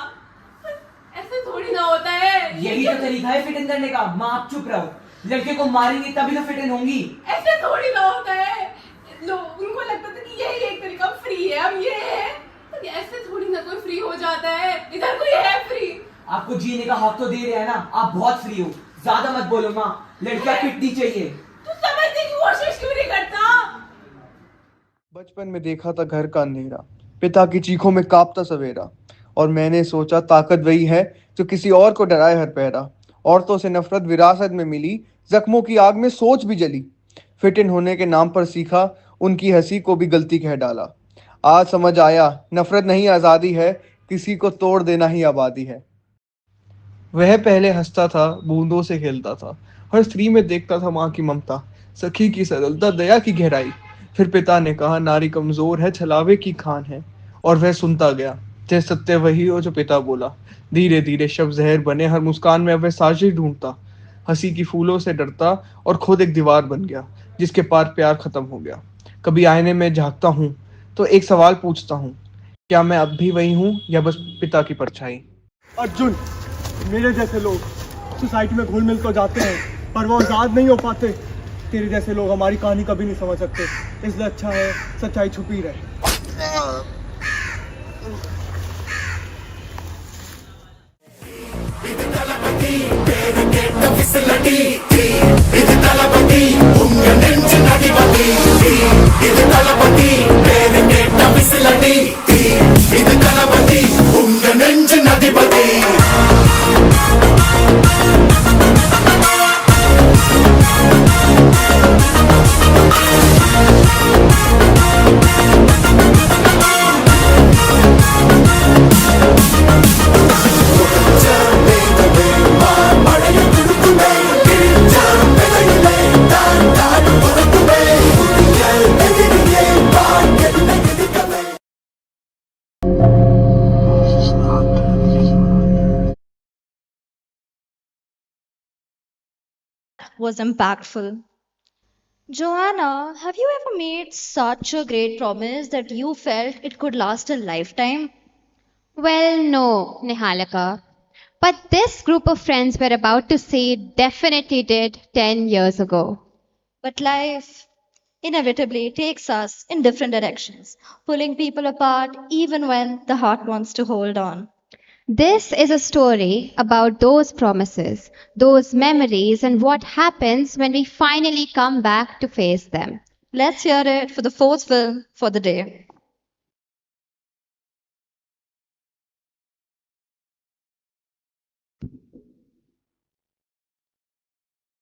K: ऐसे थोड़ी ना होता है।
M: यही तो तरीका है फिट इन करने का। माँ आप चुप रहो, लड़के को मारेंगे तभी तो फिट इन होंगी।
K: ऐसे थोड़ी ना होता है। उनको लगता था कि यही एक तरीका फ्री है, हम ये है। तो ऐसे थोड़ी ना कोई फ्री हो जाता है। इधर कोई है फ्री?
M: आपको जीने का हक तो दे रहे हैं ना, आप बहुत फ्री हो। ज्यादा मत बोलो माँ, लड़कियां पिटनी चाहिए।
K: तू समझने की कोशिश क्यों नहीं करता?
N: बचपन में देखा था घर का अंधेरा, पिता की चीखों में कांपता सवेरा, और मैंने सोचा ताकत वही है जो किसी और को डराए हर पहरा। औरतों से नफरत विरासत में मिली, जख्मों की आग में सोच भी जली। फिट इन होने के नाम पर सीखा, उनकी हंसी को भी गलती कह डाला। आज समझ आया, नफरत नहीं आज़ादी है, किसी को तोड़ देना ही आबादी है। वह पहले हंसता था, बूंदों से खेलता था, हर स्त्री में देखता था माँ की ममता, सखी की सरलता, दया की गहराई। फिर पिता ने कहा नारी कमजोर है, छलावे की खान है, और वह सुनता गया। जय सत्य वही हो जो पिता बोला। धीरे धीरे शब्द जहर बने, हर मुस्कान में अब वह साजिश ढूंढता, हंसी की फूलों से डरता, और खुद एक दीवार बन गया जिसके पार प्यार खत्म हो गया। कभी आईने में झांकता हूँ तो एक सवाल पूछता हूँ, क्या मैं अब भी वही हूँ या बस पिता की परछाई? अर्जुन, मेरे जैसे लोग सोसाइटी में घुल मिल तो जाते हैं, पर वो आज़ाद नहीं हो पाते। तेरे जैसे लोग हमारी कहानी कभी नहीं समझ सकते, इसलिए अच्छा है सच्चाई छुपी रहे।
A: Was impactful. Joanna, have you ever made such a great promise that you felt it could last a lifetime?
B: Well, no, Nihalika. But this group of friends we're about to see definitely did 10 years ago.
A: But life inevitably takes us in different directions, pulling people apart even when the heart wants to hold on.
B: This is a story about those promises, those memories, and what happens when we finally come back to face them.
A: Let's hear it for the fourth film for the day.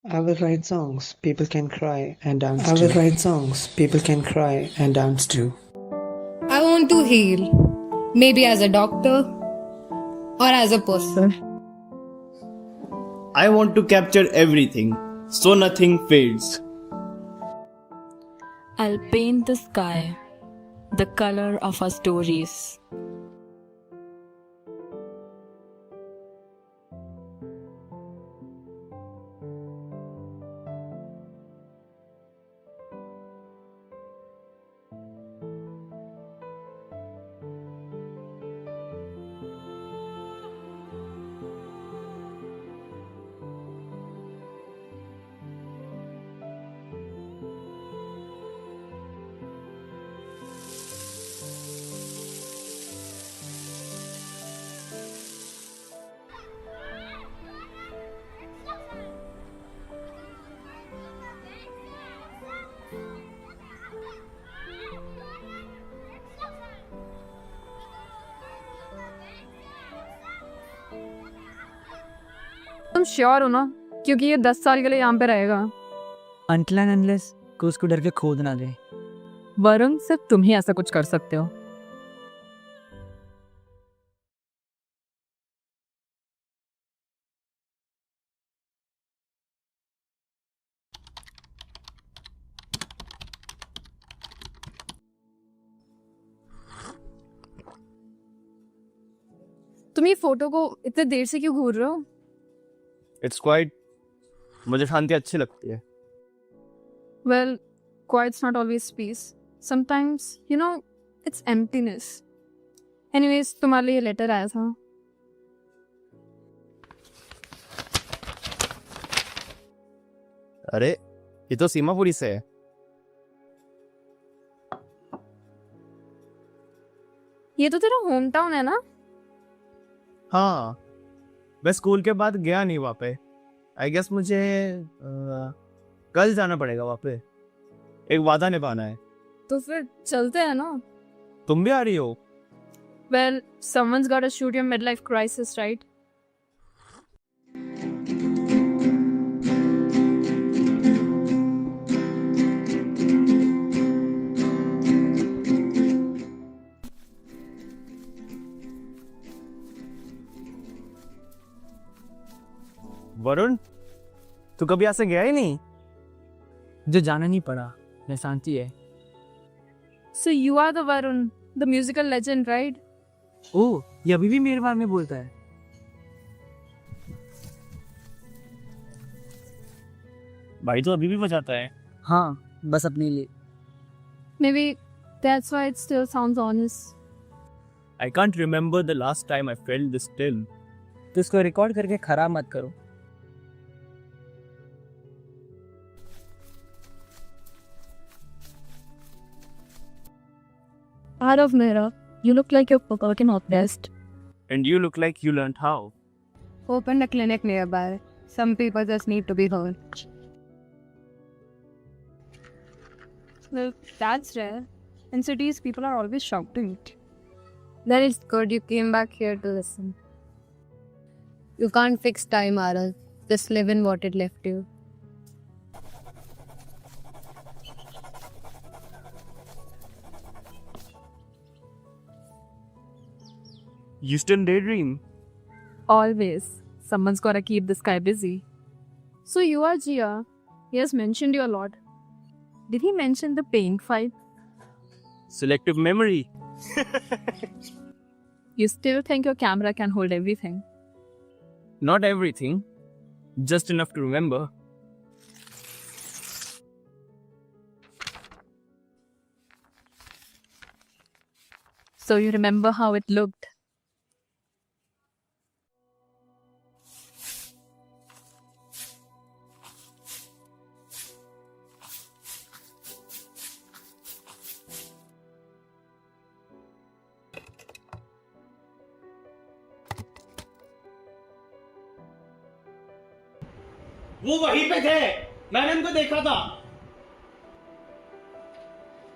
O: I will write songs people can cry and dance to. I will write songs people can cry and dance to.
J: I want to heal, maybe as a doctor or as a person.
P: I want to capture everything so nothing fades.
Q: I'll paint the sky the color of our stories.
R: तुम sure हो ना? क्योंकि ये 10 साल के लिए यहाँ पे रहेगा।
S: Until and unless कोई उसको डर के खोद ना दे।
R: वरुण, सिर्फ तुम ही ऐसा कुछ कर सकते हो। तुम ये फोटो को इतने देर से क्यों घूर रहे हो?
P: It's quite. मुझे शांति अच्छी लगती है।
R: Well, quiet's not always peace. Sometimes, you know, it's emptiness. Anyways, तुम्हारे लिए लेटर आया था।
P: अरे, ये तो सीमापुरी से है।
R: ये तो तेरा होम टाउन है ना?
P: हाँ, मैं स्कूल के बाद गया नहीं वहाँ पे। आई गेस मुझे कल जाना पड़ेगा वहाँ पे। एक वादा निभाना है।
R: तो फिर चलते हैं ना?
P: तुम भी आ रही हो?
R: Well, someone's got to shoot your midlife crisis, right?
P: Varun, तू कभी ऐसे गया ही नहीं?
S: जो जाना नहीं पड़ा, मैं शांति है।
R: So you are the Varun, the musical legend, right?
S: ओह, ये अभी भी मेरे बारे में बोलता है।
P: भाई तो अभी भी बजाता है।
S: हाँ, बस अपने लिए।
R: Maybe that's why it still sounds honest.
P: I can't remember the last time I felt this still.
S: तो इसको रिकॉर्ड करके खराब मत करो।
R: Out of mirror, you look like you're forgotten or blessed.
P: And you look like you learned how.
J: Open a clinic nearby. Some people just need to be heard.
R: Well, that's rare. In cities, people are always shouting.
J: Then it's good you came back here to listen. You can't fix time, Aral. Just live in what it left you.
P: You still daydream?
R: Always. Someone's gotta keep this guy busy. So you are Jia. He has mentioned you a lot. Did he mention the paint fight?
P: Selective memory.
R: You still think your camera can hold everything?
P: Not everything. Just enough to remember.
R: So you remember how it looked?
P: वो वहीं पे थे। मैंने उनको देखा था।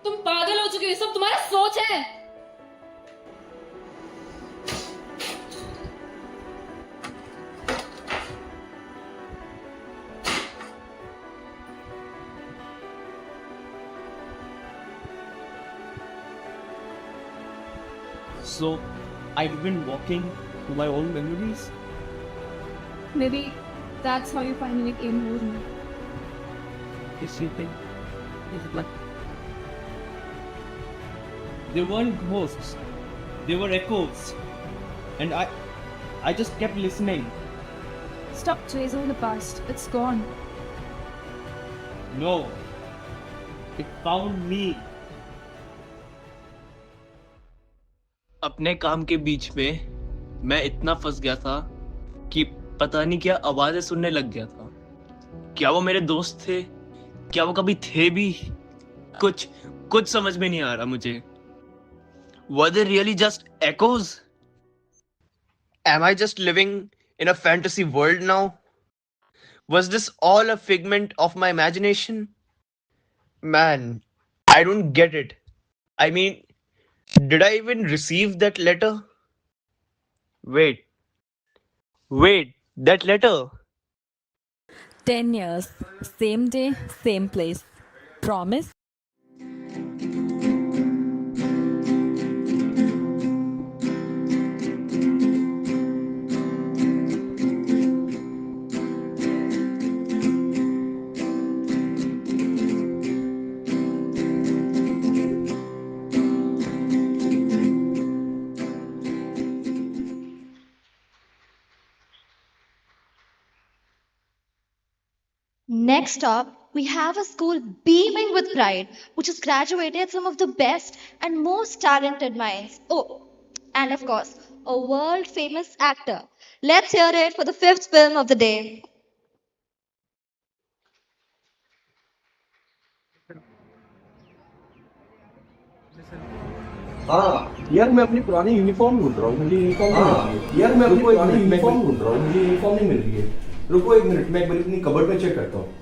Q: तुम पागल हो चुके हो, ये सब तुम्हारा सोच है।
P: So I've been walking to my own memories.
R: Maybe that's how you finally came home.
P: Is sleeping. Is it like they weren't ghosts, they were echoes. And I just kept listening.
R: Stop chasing the past. It's gone.
P: No. It found me. अपने काम के बीच में मैं इतना फंस गया था कि पता नहीं क्या आवाजें सुनने लग गया था। क्या वो मेरे दोस्त थे? क्या वो कभी थे भी? कुछ कुछ समझ में नहीं आ रहा मुझे। Were they really just echoes? Am I just living in a fantasy world now? Was this all a figment of my imagination? Man, I don't get it. I mean, did I even receive that letter? Wait, wait, that letter.
Q: 10 years, same day, same place. Promise?
A: Next up, we have a school beaming with pride, which has graduated some of the best and most talented minds. Oh, and of course, a world famous actor. Let's hear it for the fifth film of the day.
L: हाँ यार मैं अपनी पुरानी uniform ढूंढ रहा हूँ मुझे uniform नहीं मिल रही है यार मैं अपनी पुरानी यूनिफॉर्म ढूंढ रहा हूँ मुझे यूनिफॉर्म नहीं मिल रही है रुको एक मिनट मैं एक बार अपनी कबर्ड में चेक करता हूँ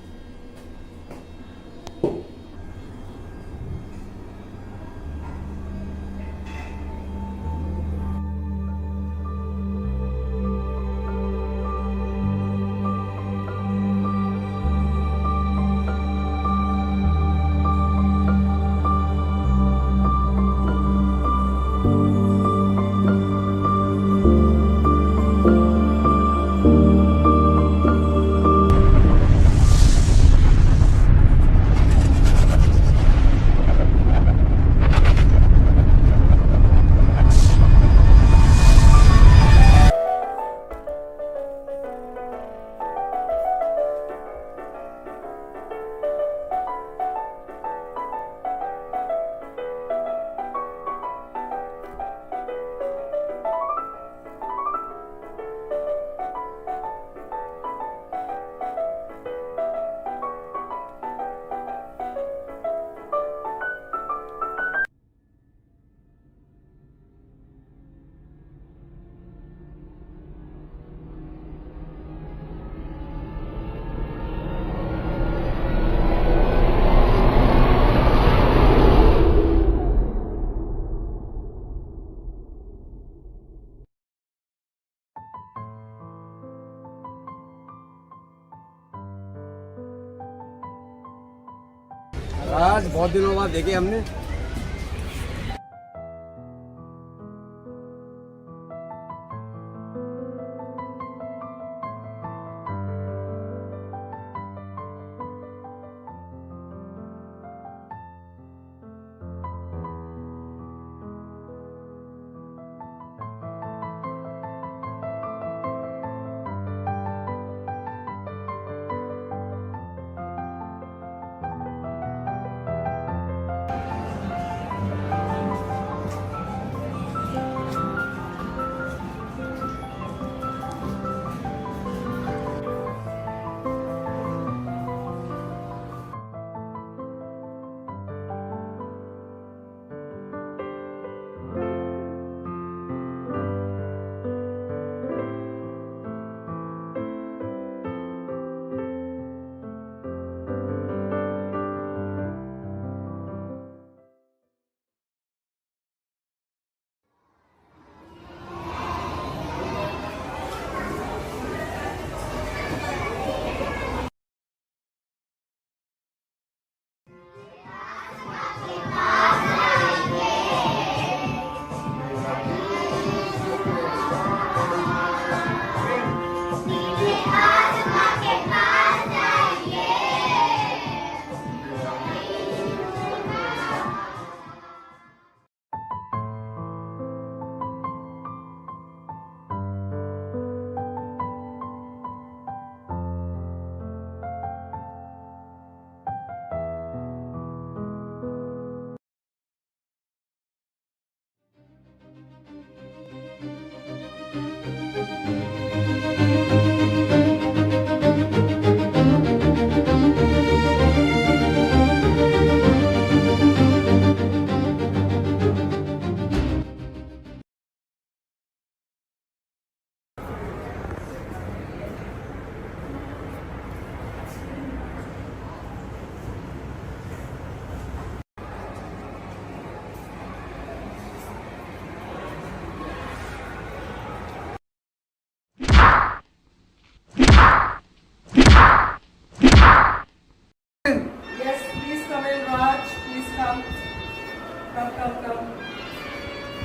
T: आज बहुत दिनों बाद देखे हमने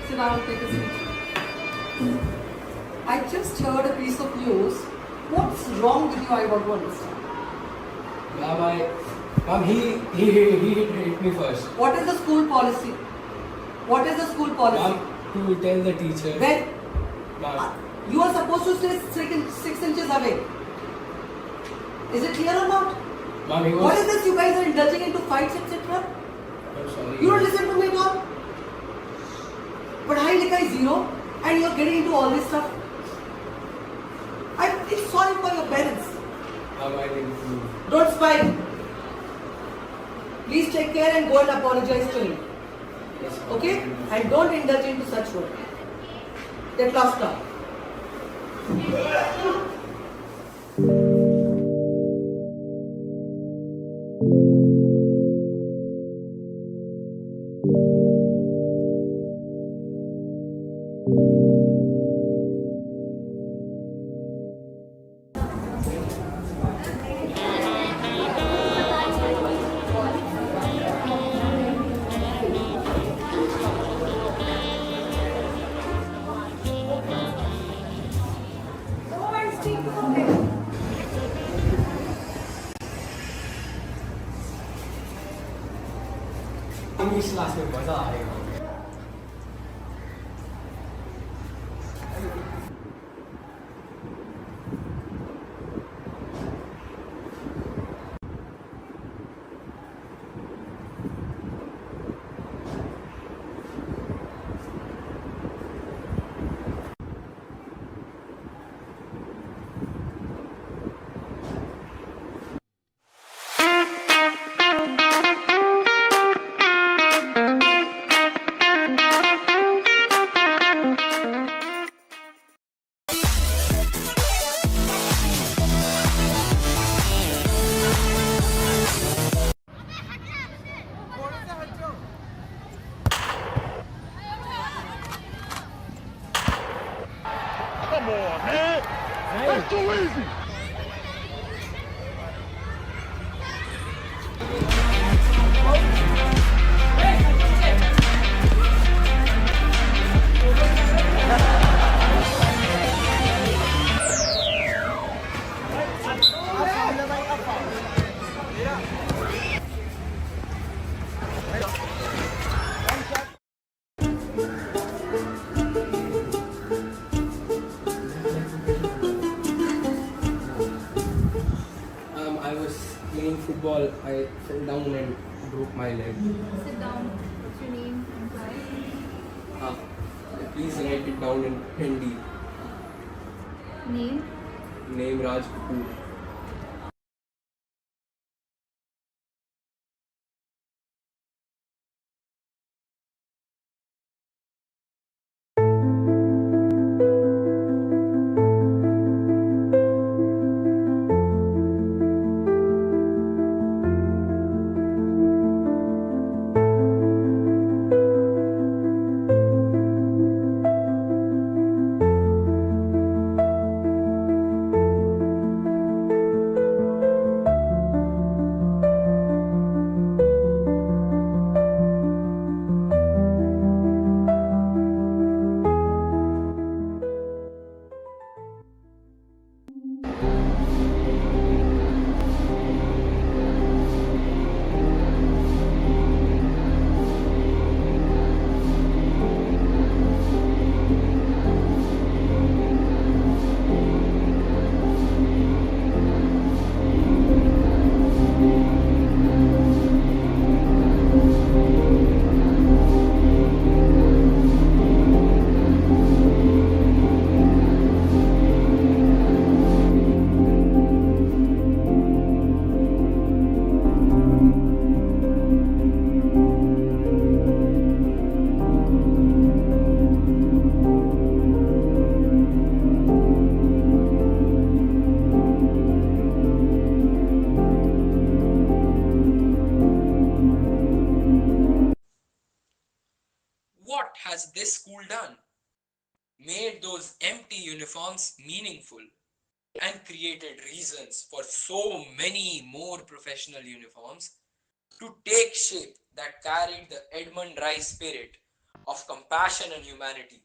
U: Sit down, take a seat. I just heard a piece of news. What's wrong with you? I want to understand.
T: Ma'am, he hit me first.
U: What is the school policy? What is the school policy?
T: Ma'am, to tell the teacher.
U: Then
T: Ma'am,
U: you are supposed to stay 6 inches away. Is it clear or not?
T: ma'am, he was.
U: What is this? You guys are indulging into fights, etc.
T: I'm sorry.
U: You don't listen to me at all. पढ़ाई लिखाई zero, and you're getting into all this stuff. I feel sorry for your parents.
T: Ma'am, I didn't.
U: Don't spy. Please take care and go and apologize to him.
T: Yes,
U: Okay? And don't indulge into such work. Get lost now.
T: English class में मजा आएगा.
V: Come on, man. That's too easy.
T: I was playing football. I fell down and broke my leg.
K: Sit down. What's your name and size?
T: Please write it down in Hindi.
K: Name?
T: Name Raj Kapoor.
W: What has this school done? Made those empty uniforms meaningful and created reasons for so many more professional uniforms to take shape that carried the Edmund Rice spirit of compassion and humanity.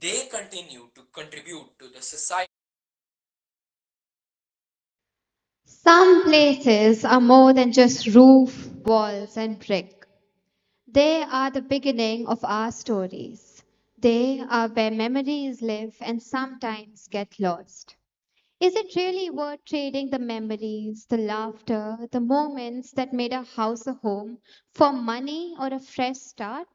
W: They continue to contribute to the society.
B: Some places are more than just roof, walls, and brick. They are the beginning of our stories. They are where memories live and sometimes get lost. Is it really worth trading the memories, the laughter, the moments that made a house a home for money or a fresh start?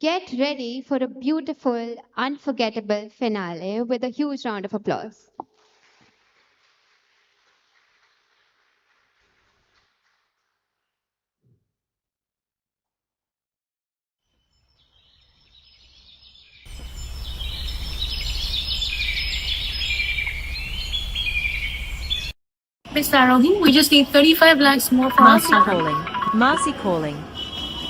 B: Get ready for a beautiful, unforgettable finale with a huge round of applause.
K: Miss Sarohi, we just need 35 lakhs more for our startup.
Q: Mercy calling.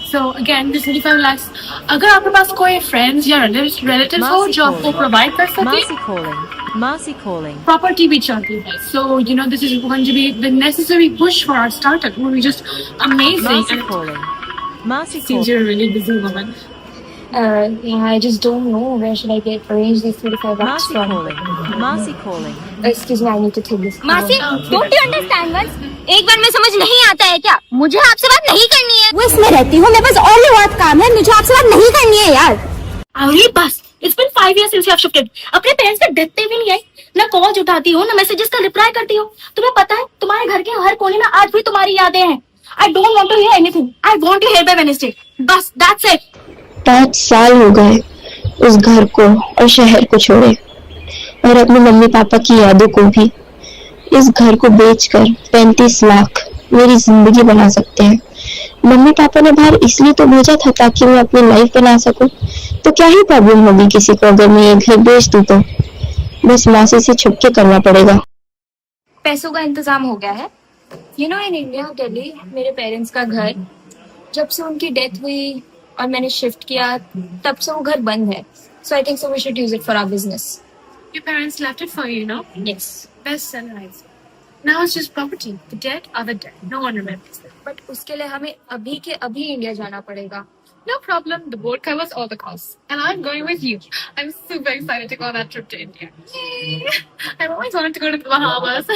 K: So again, this 35 lakhs. अगर आपके पास कोई friends या relatives हो जो आपको provide कर सके,
Q: Mercy calling. Mercy calling.
K: property भी चलती है. So you know this is going to be the necessary push for our startup. Will be just amazing.
Q: Mercy
K: And
Q: calling. Mercy
K: seems
Q: calling.
K: you're a really busy woman. Yeah, I just don't know where should I get arrange these 35 lakhs
Q: Mercy
K: from.
Q: calling. Mercy calling.
K: Excuse me, I need to take this.
C: मासी, don't you understand once? एक बार में समझ नहीं आता है क्या? मुझे आपसे बात नहीं करनी है। वो इसमें रहती हूँ, मेरे पास और भी बहुत काम है, मुझे आपसे बात नहीं करनी है यार।
K: अरे बस, it's been 5 years since you have shifted. अपने पेरेंट्स का देखते भी नहीं आई, ना कॉल्स उठाती हो, ना मैसेजेस का रिप्लाई करती हो। तुम्हें पता है, तुम्हारे घर के हर कोने में आज भी तुम्हारी यादें हैं। I don't want to hear anything. I want you here by Wednesday. बस, that's it.
C: 5 साल हो गए उस घर को और शहर को छोड़े और अपने मम्मी पापा की यादों को भी। इस घर को बेचकर 35 लाख मेरी जिंदगी बना सकते हैं। मम्मी पापा ने बाहर इसलिए तो भेजा था ताकि मैं अपनी लाइफ बना सकूं। तो क्या ही प्रॉब्लम होगी किसी को अगर मैं ये घर बेच दूं तो? बस मासी से छुपके करना पड़ेगा।
J: पैसों का इंतजाम हो गया है। You know in India Delhi मेरे पेरेंट्स का घर जब से उनकी डेथ हुई और मैंने शिफ्ट किया तब से वो घर बंद है। So I think so we should use it for our business.
K: Your parents left it for you, no?
J: Yes.
K: Best sellers. Now it's just property. The dead are the dead. No one remembers them.
J: But उसके लिए हमें अभी के अभी India जाना पड़ेगा।
K: No problem. The board covers all the costs. And I'm going with you. I'm super excited to go on that trip to India. Yay! I've always wanted to go to the Bahamas.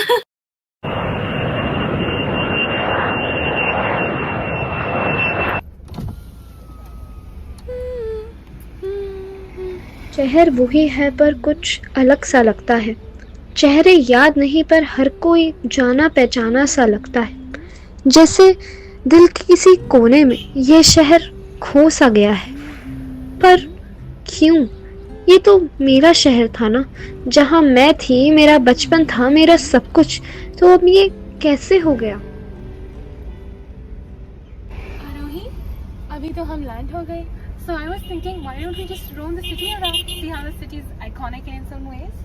I: शहर वही है पर कुछ अलग सा लगता है। चेहरे याद नहीं पर हर कोई जाना पहचाना सा लगता है। जैसे दिल के किसी कोने में ये शहर खो सा गया है। पर क्यों? ये तो मेरा शहर था ना, जहाँ मैं थी, मेरा बचपन था, मेरा सब कुछ। तो अब ये कैसे हो गया?
K: आरोही, अभी तो हम लैंड हो गए. So I was thinking, why don't we just roam the city around, see how the city is iconic in some ways?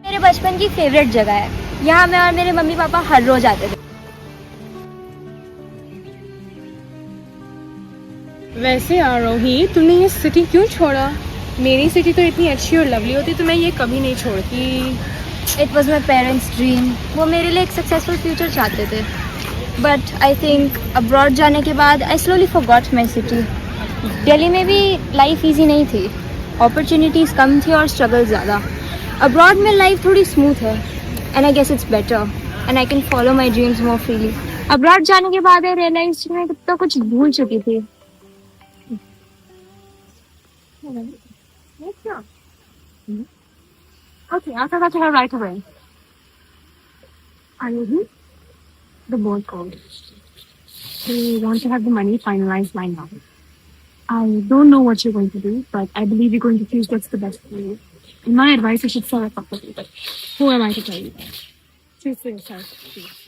C: मेरे बचपन की फेवरेट जगह है। यहाँ मैं और मेरे मम्मी पापा हर रोज आते थे।
K: वैसे आरोही, तुमने ये सिटी क्यों छोड़ा? मेरी सिटी तो इतनी अच्छी और लवली होती तो मैं ये कभी नहीं छोड़ती।
C: It was my parents dream. वो मेरे लिए एक सक्सेसफुल फ्यूचर चाहते थे। बट आई थिंक अब्रॉड जाने के बाद I slowly forgot my city. Delhi में भी लाइफ ईजी नहीं थी, अपॉर्चुनिटीज़ कम थी और स्ट्रगल ज़्यादा। अब्रॉड में लाइफ थोड़ी स्मूथ है and I guess it's better and I can follow my dreams more freely. Abroad जाने के बाद आई रियलाइज मैं कितना कुछ भूल चुकी थी।
K: Okay, I'll talk to her right away. Arohi, the board called. They want to have the money finalized by now.
R: I don't know what you're going to do, but I believe you're going to choose what's the best for you. In my advice, you should follow up with you, but who am I to tell you that? Choose for yourself, please.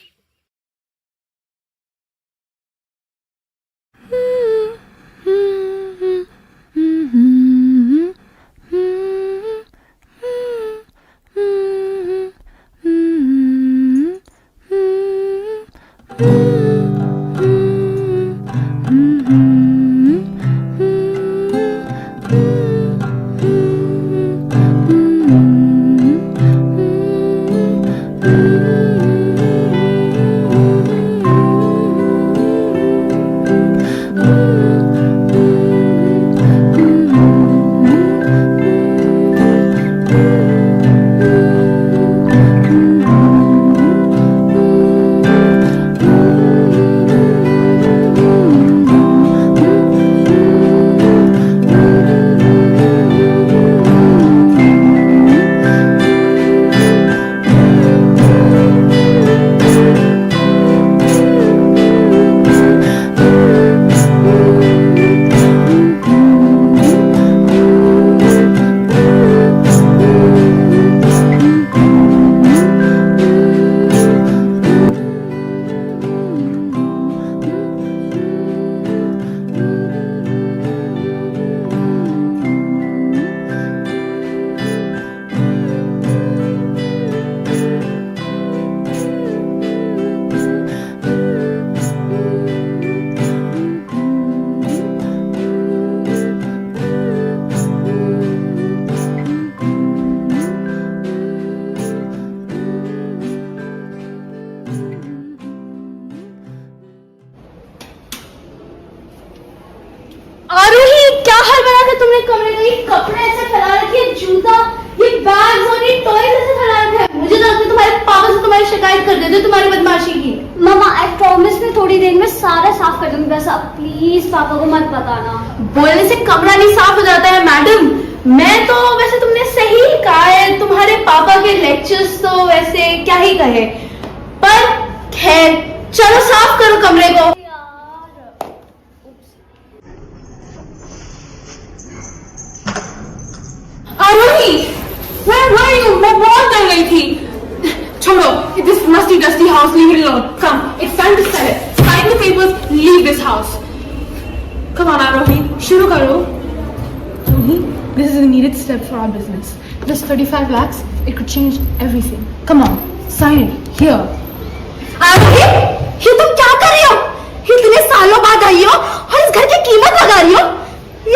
F: आरोही, क्या हाल बना था तुमने कमरे का? ये कपड़े ऐसे फैला रखे हैं, जूता, ये बैग्स और ये टॉयज ऐसे फैला रखे हैं। मुझे तो लगता है तुम्हारे पापा से तुम्हारी शिकायत कर देते तुम्हारी बदमाशी की।
C: मामा, आई प्रॉमिस मैं थोड़ी देर में सारा साफ कर दूंगी। बस अब प्लीज पापा को मत बताना।
F: बोलने से कमरा नहीं साफ हो जाता है मैडम। मैं तो वैसे तुमने सही कहा है, तुम्हारे पापा के लेक्चर्स तो वैसे क्या ही कहे, पर खैर चलो साफ करो कमरे को। आरोही, where were you? मैं बहुत डर गई थी। छोड़ो, this musty dusty house, leave it alone. Come, it's time to sell it. Sign the papers, leave this house. Come on, आरोही, शुरू करो। आरोही, this is a needed step for our business. This 35 lakhs, it could change everything. Come on, sign it here. आरोही, ये तुम क्या कर रही हो? इतने सालों बाद आई हो और इस घर की कीमत लगा रही हो?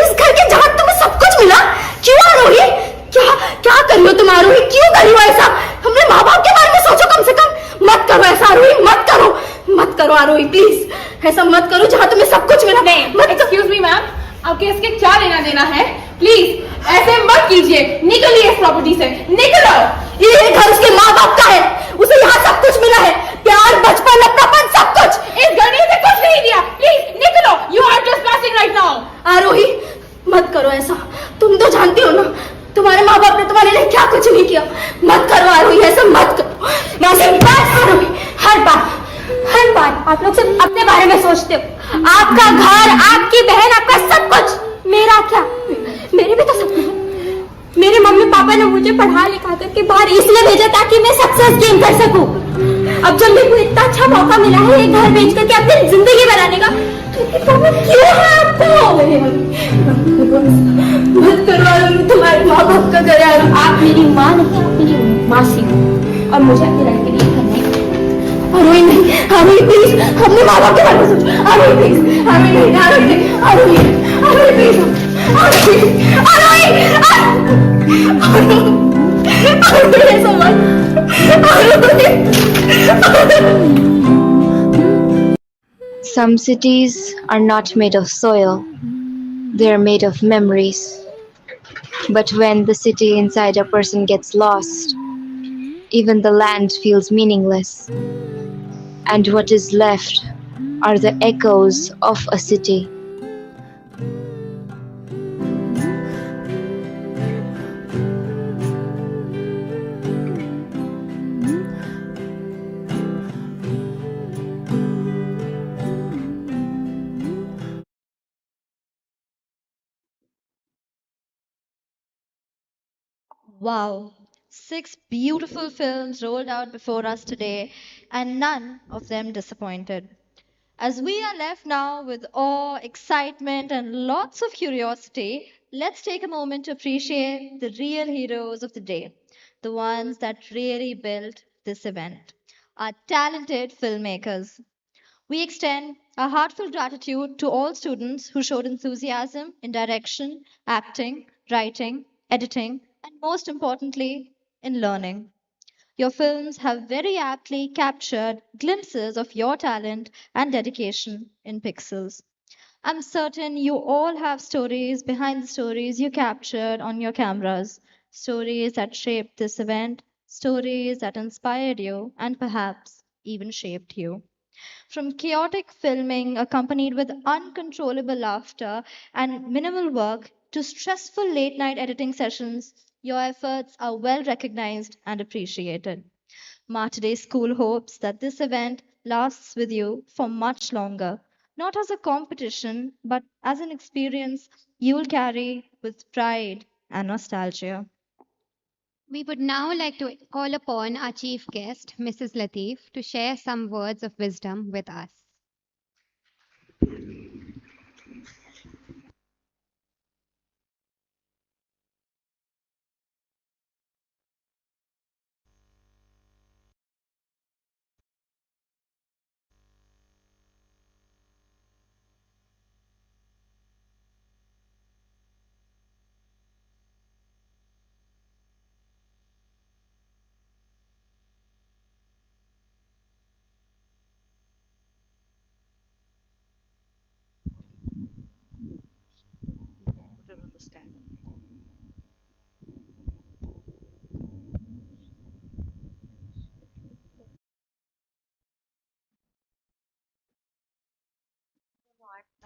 F: इस घर के जहाँ तुम्हें सब कुछ मिला, क्यों आरोही? क्या क्या कर रही हो तुम आरोही? क्यों कर रही हो ऐसा? हमने माँ बाप के बारे में सोचो कम से कम। मत करो ऐसा आरोही, मत करो, मत करो आरोही, प्लीज ऐसा मत करो जहाँ तुम्हें सब कुछ मिला। नहीं, एक्सक्यूज मी मैम, आपके इसके क्या लेना देना है? प्लीज ऐसे मत कीजिए, निकलिए इस प्रॉपर्टी से, निकलो। ये घर उसके माँ बाप का है, उसे यहाँ सब कुछ मिला है, प्यार, बचपन, अपनापन, सब कुछ। इस घर ने उसे कुछ नहीं दिया, प्लीज निकलो। You are trespassing right now. Aarohi, मत करो ऐसा, तुम तो जानती हो ना तुम्हारे माँ बाप ने तुम्हारे लिए क्या कुछ नहीं किया। मत करो आरोही, ऐसा मत करो। आरोही, हर बार आप लोग सिर्फ अपने बारे में सोचते हो। आपका घर, आपकी बहन, आपका सब कुछ। मेरा क्या? मेरे भी तो सपने हैं। मेरे मम्मी पापा ने मुझे पढ़ा लिखा करके बाहर इसलिए भेजा ताकि मैं सक्सेस गेन कर सकूं। अब जब मेरे को इतना अच्छा मौका मिला है एक घर बेच करके अपनी जिंदगी बनाने का, तो इतनी प्रॉब्लम क्यों है आपको? मत करो, तुम्हारे माँ बाप का घर है। आप मेरी माँ नहीं, आप मेरी मासी हो और मुझे अपने लड़के लिए करना है। आरोही नहीं, आरोही प्लीज, अपने माँ बाप के बारे में सोचो। आरोही प्लीज, आरोही नहीं, आरोही नहीं, आरोही, आरोही प्लीज, आरोही, आरोही, आरोही ऐसा मत, आरोही।
I: Some cities are not made of soil, they are made of memories. But when the city inside a person gets lost, even the land feels meaningless. And what is left are the echoes of a city.
A: Wow, six beautiful films rolled out before us today, and none of them disappointed. As we are left now with awe, excitement, and lots of curiosity, let's take a moment to appreciate the real heroes of the day, the ones that really built this event, our talented filmmakers. We extend our heartfelt gratitude to all students who showed enthusiasm in direction, acting, writing, editing, and most importantly, in learning. Your films have very aptly captured glimpses of your talent and dedication in pixels. I'm certain you all have stories behind the stories you captured on your cameras, stories that shaped this event, stories that inspired you, and perhaps even shaped you. From chaotic filming accompanied with uncontrollable laughter and minimal work to stressful late night editing sessions, your efforts are well recognized and appreciated. Martyday School hopes that this event lasts with you for much longer, not as a competition, but as an experience you'll carry with pride and nostalgia.
B: We would now like to call upon our chief guest, Mrs. Latif, to share some words of wisdom with us.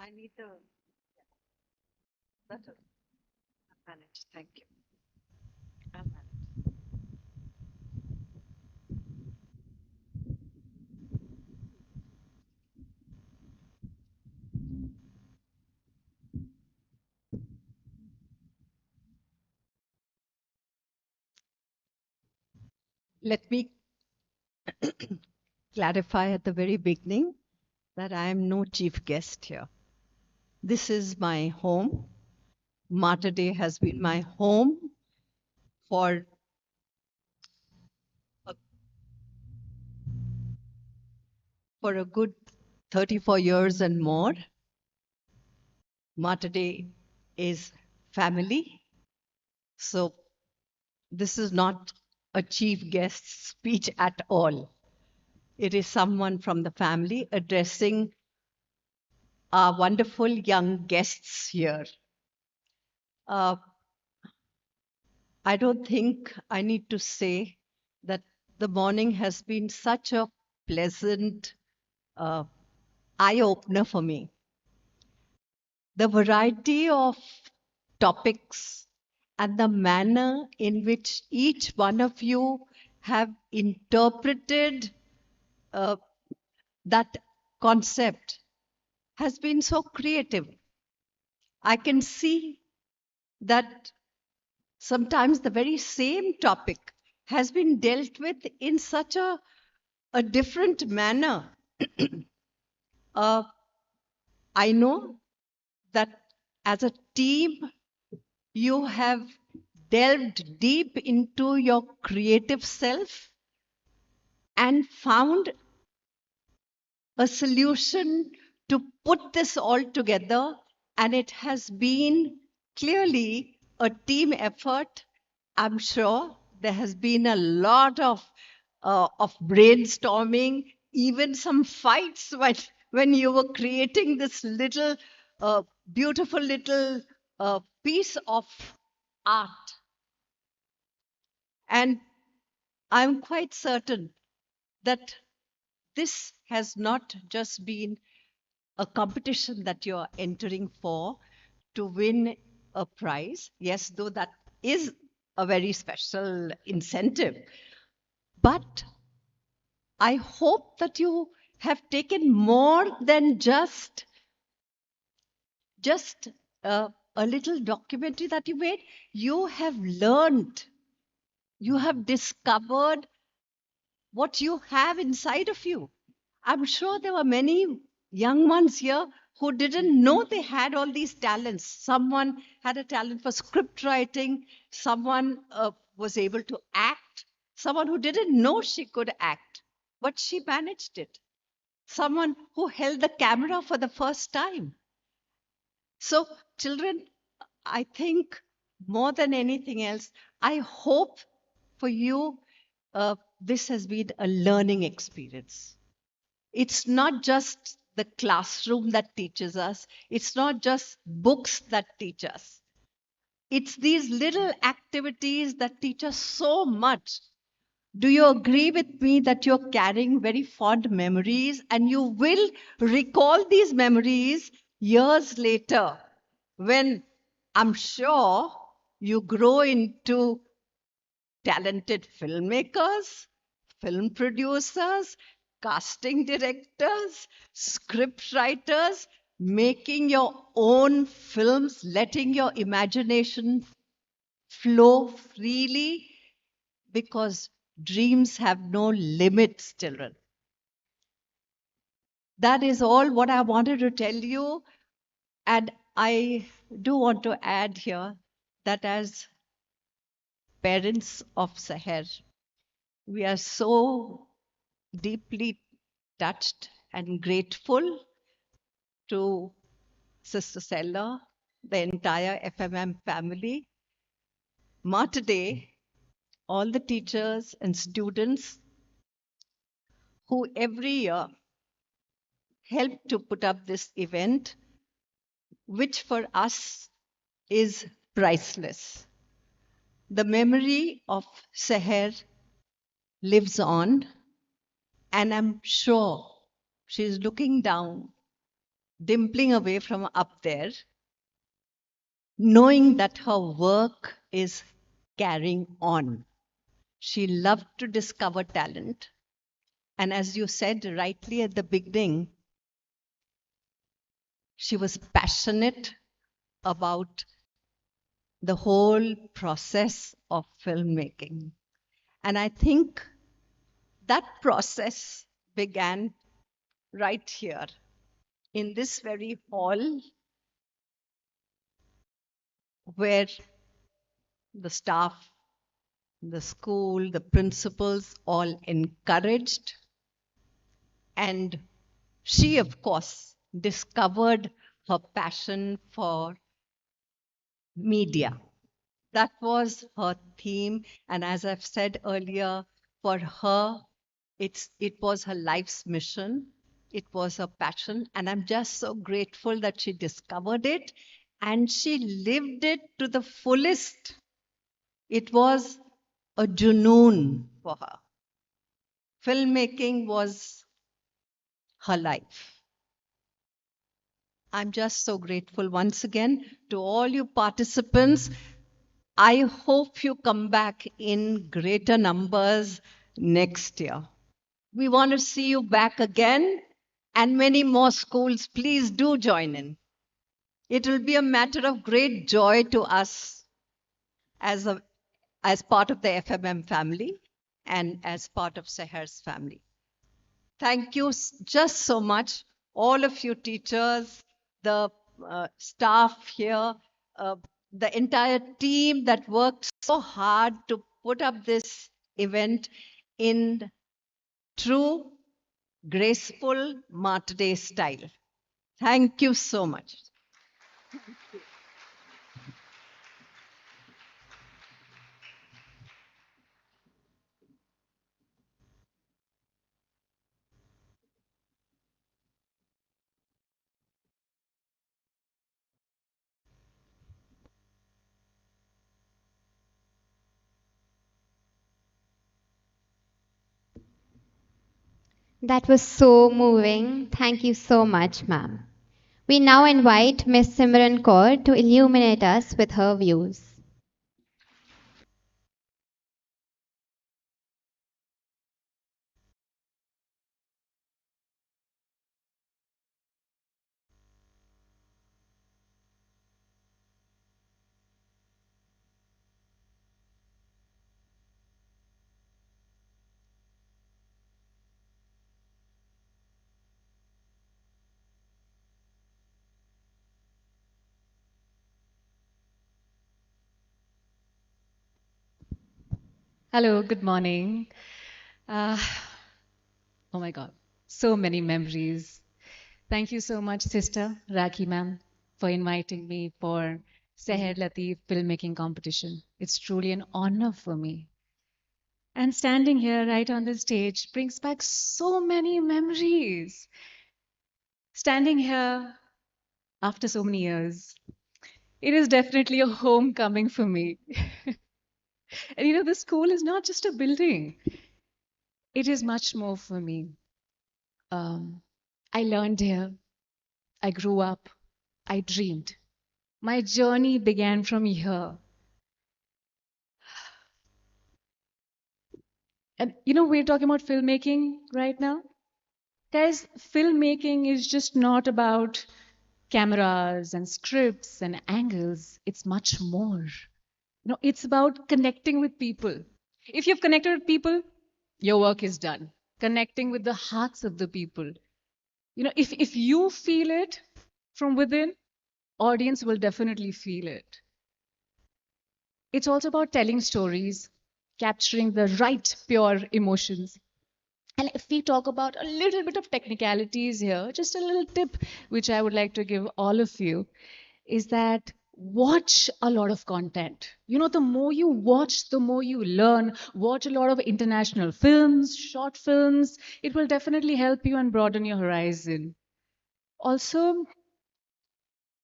D: I need the that's it. I've managed. Thank you. I've managed. Let me clarify at the very beginning that I am no chief guest here. This is my home. Martyr Day has been my home for a, for a good 34 years and more. Martyr Day is family. So this is not a chief guest speech at all. It is someone from the family addressing our wonderful young guests here. Uh, I don't think I need to say that the morning has been such a pleasant uh, eye opener for me. The variety of topics and the manner in which each one of you have interpreted uh, that concept has been so creative. I can see that sometimes the very same topic has been dealt with in such a different manner. uh, I know that as a team, you have delved deep into your creative self and found a solution to put this all together. And it has been clearly a team effort. I'm sure there has been a lot of brainstorming, even some fights when you were creating this little beautiful little piece of art. And I'm quite certain that this has not just been a competition that you're entering for to win a prize. Yes, though that is a very special incentive. But I hope that you have taken more than just a little documentary that you made. You have learned You have discovered what you have inside of you. I'm sure there were many young ones here who didn't know they had all these talents. Someone had a talent for script writing, someone was able to act, someone who didn't know she could act, but she managed it. Someone who held the camera for the first time. So, children, I think more than anything else, I hope for you this has been a learning experience. It's not just the classroom that teaches us, it's not just books that teach us. It's these little activities that teach us so much. Do you agree with me that you're carrying very fond memories and you will recall these memories years later when I'm sure you grow into talented filmmakers, film producers, casting directors, script writers, making your own films, letting your imagination flow freely because dreams have no limits, children. That is all what I wanted to tell you. And I do want to add here that as parents of Seher, we are so deeply touched and grateful to Sister Stella, the entire FMM family. Ma today, all the teachers and students who every year help to put up this event, which for us is priceless. The memory of Seher lives on, and I'm sure she's looking down, dimpling away from up there, knowing that her work is carrying on. She loved to discover talent. And as you said rightly at the beginning, she was passionate about the whole process of filmmaking. And I think that process began right here in this very hall where the staff, the school, the principals all encouraged. And she, of course, discovered her passion for media. That was her theme. And as I've said earlier, for her, it was her life's mission. It was her passion. And I'm just so grateful that she discovered it and she lived it to the fullest. It was a junoon for her. Filmmaking was her life. I'm just so grateful once again to all you participants. I hope you come back in greater numbers next year. We want to see you back again, and many more schools, please do join in. It will be a matter of great joy to us as part of the FMM family and as part of Seher's family. Thank you just so much, all of you teachers, the staff here, the entire team that worked so hard to put up this event in true, graceful Mart Day style. Thank you so much.
B: That was so moving. Thank you so much, ma'am. We now invite Miss Simran Kaur to illuminate us with her views.
E: Hello, good morning. Uh, oh my God, so many memories. Thank you so much, Sister Rakhi ma'am, for inviting me for Seher Latif Film-Making Competition. It's truly an honor for me. And standing here right on the stage brings back so many memories. Standing here after so many years, it is definitely a homecoming for me. And the school is not just a building, it is much more for me. Um, I learned here, I grew up, I dreamed. My journey began from here. And we're talking about filmmaking right now. Guys, filmmaking is just not about cameras and scripts and angles. It's much more. It's about connecting with people. If you've connected with people, your work is done. Connecting with the hearts of the people. If you feel it from within, audience will definitely feel it. It's also about telling stories, capturing the right pure emotions. And if we talk about a little bit of technicalities here, just a little tip which I would like to give all of you is that watch a lot of content. The more you watch, the more you learn. Watch a lot of international films, short films. It will definitely help you and broaden your horizon. Also,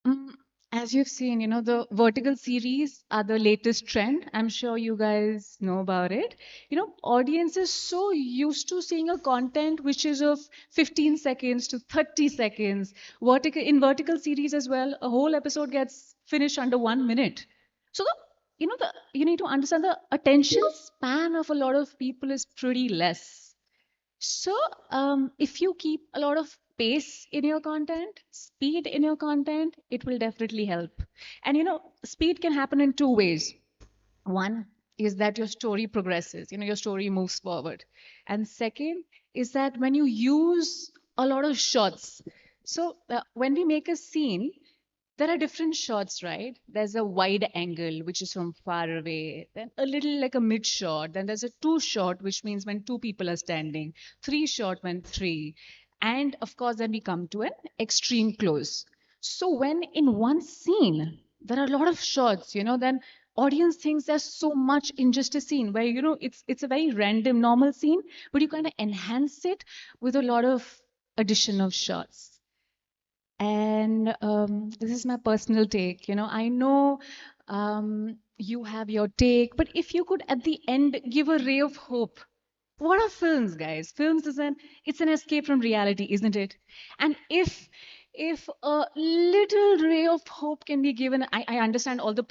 E: Mm, as you've seen, the vertical series are the latest trend. I'm sure you guys know about it. Audiences so used to seeing a content which is of 15 seconds to 30 seconds. In vertical series as well, a whole episode gets finished under 1 minute. So you need to understand the attention span of a lot of people is pretty less. So, if you keep a lot of pace in your content, speed in your content, it will definitely help. And speed can happen in two ways. One is that your story progresses, your story moves forward. And second is that when you use a lot of shots. So, when we make a scene, there are different shots, right? There's a wide angle, which is from far away, then a little like a mid shot, then there's a two shot, which means when two people are standing, three shot when three, and of course, then we come to an extreme close. So, when in one scene, there are a lot of shots, then audience thinks there's so much in just a scene where it's a very random normal scene, but you kind of enhance it with a lot of addition of shots. And this is my personal take. I know you have your take, but if you could at the end give a ray of hope. What are films, guys? Films it's an escape from reality, isn't it? And if a little ray of hope can be given, I understand all the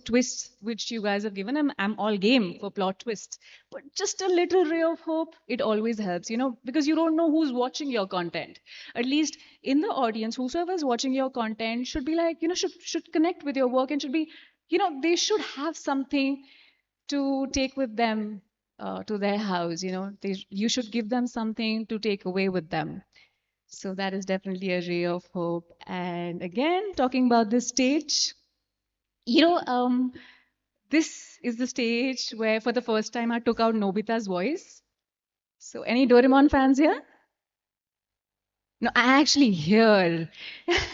E: twists which you guys have given. I'm all game for plot twists, but just a little ray of hope, it always helps, because you don't know who's watching your content. At least in the audience, whosoever is watching your content should be like, should connect with your work and should be, they should have something to take with them to their house. You should give them something to take away with them. So that is definitely a ray of hope. And again, talking about this stage, you know, um, this is the stage where for the first time I took out Nobita's voice. So any Doraemon fans here? No, I actually hear.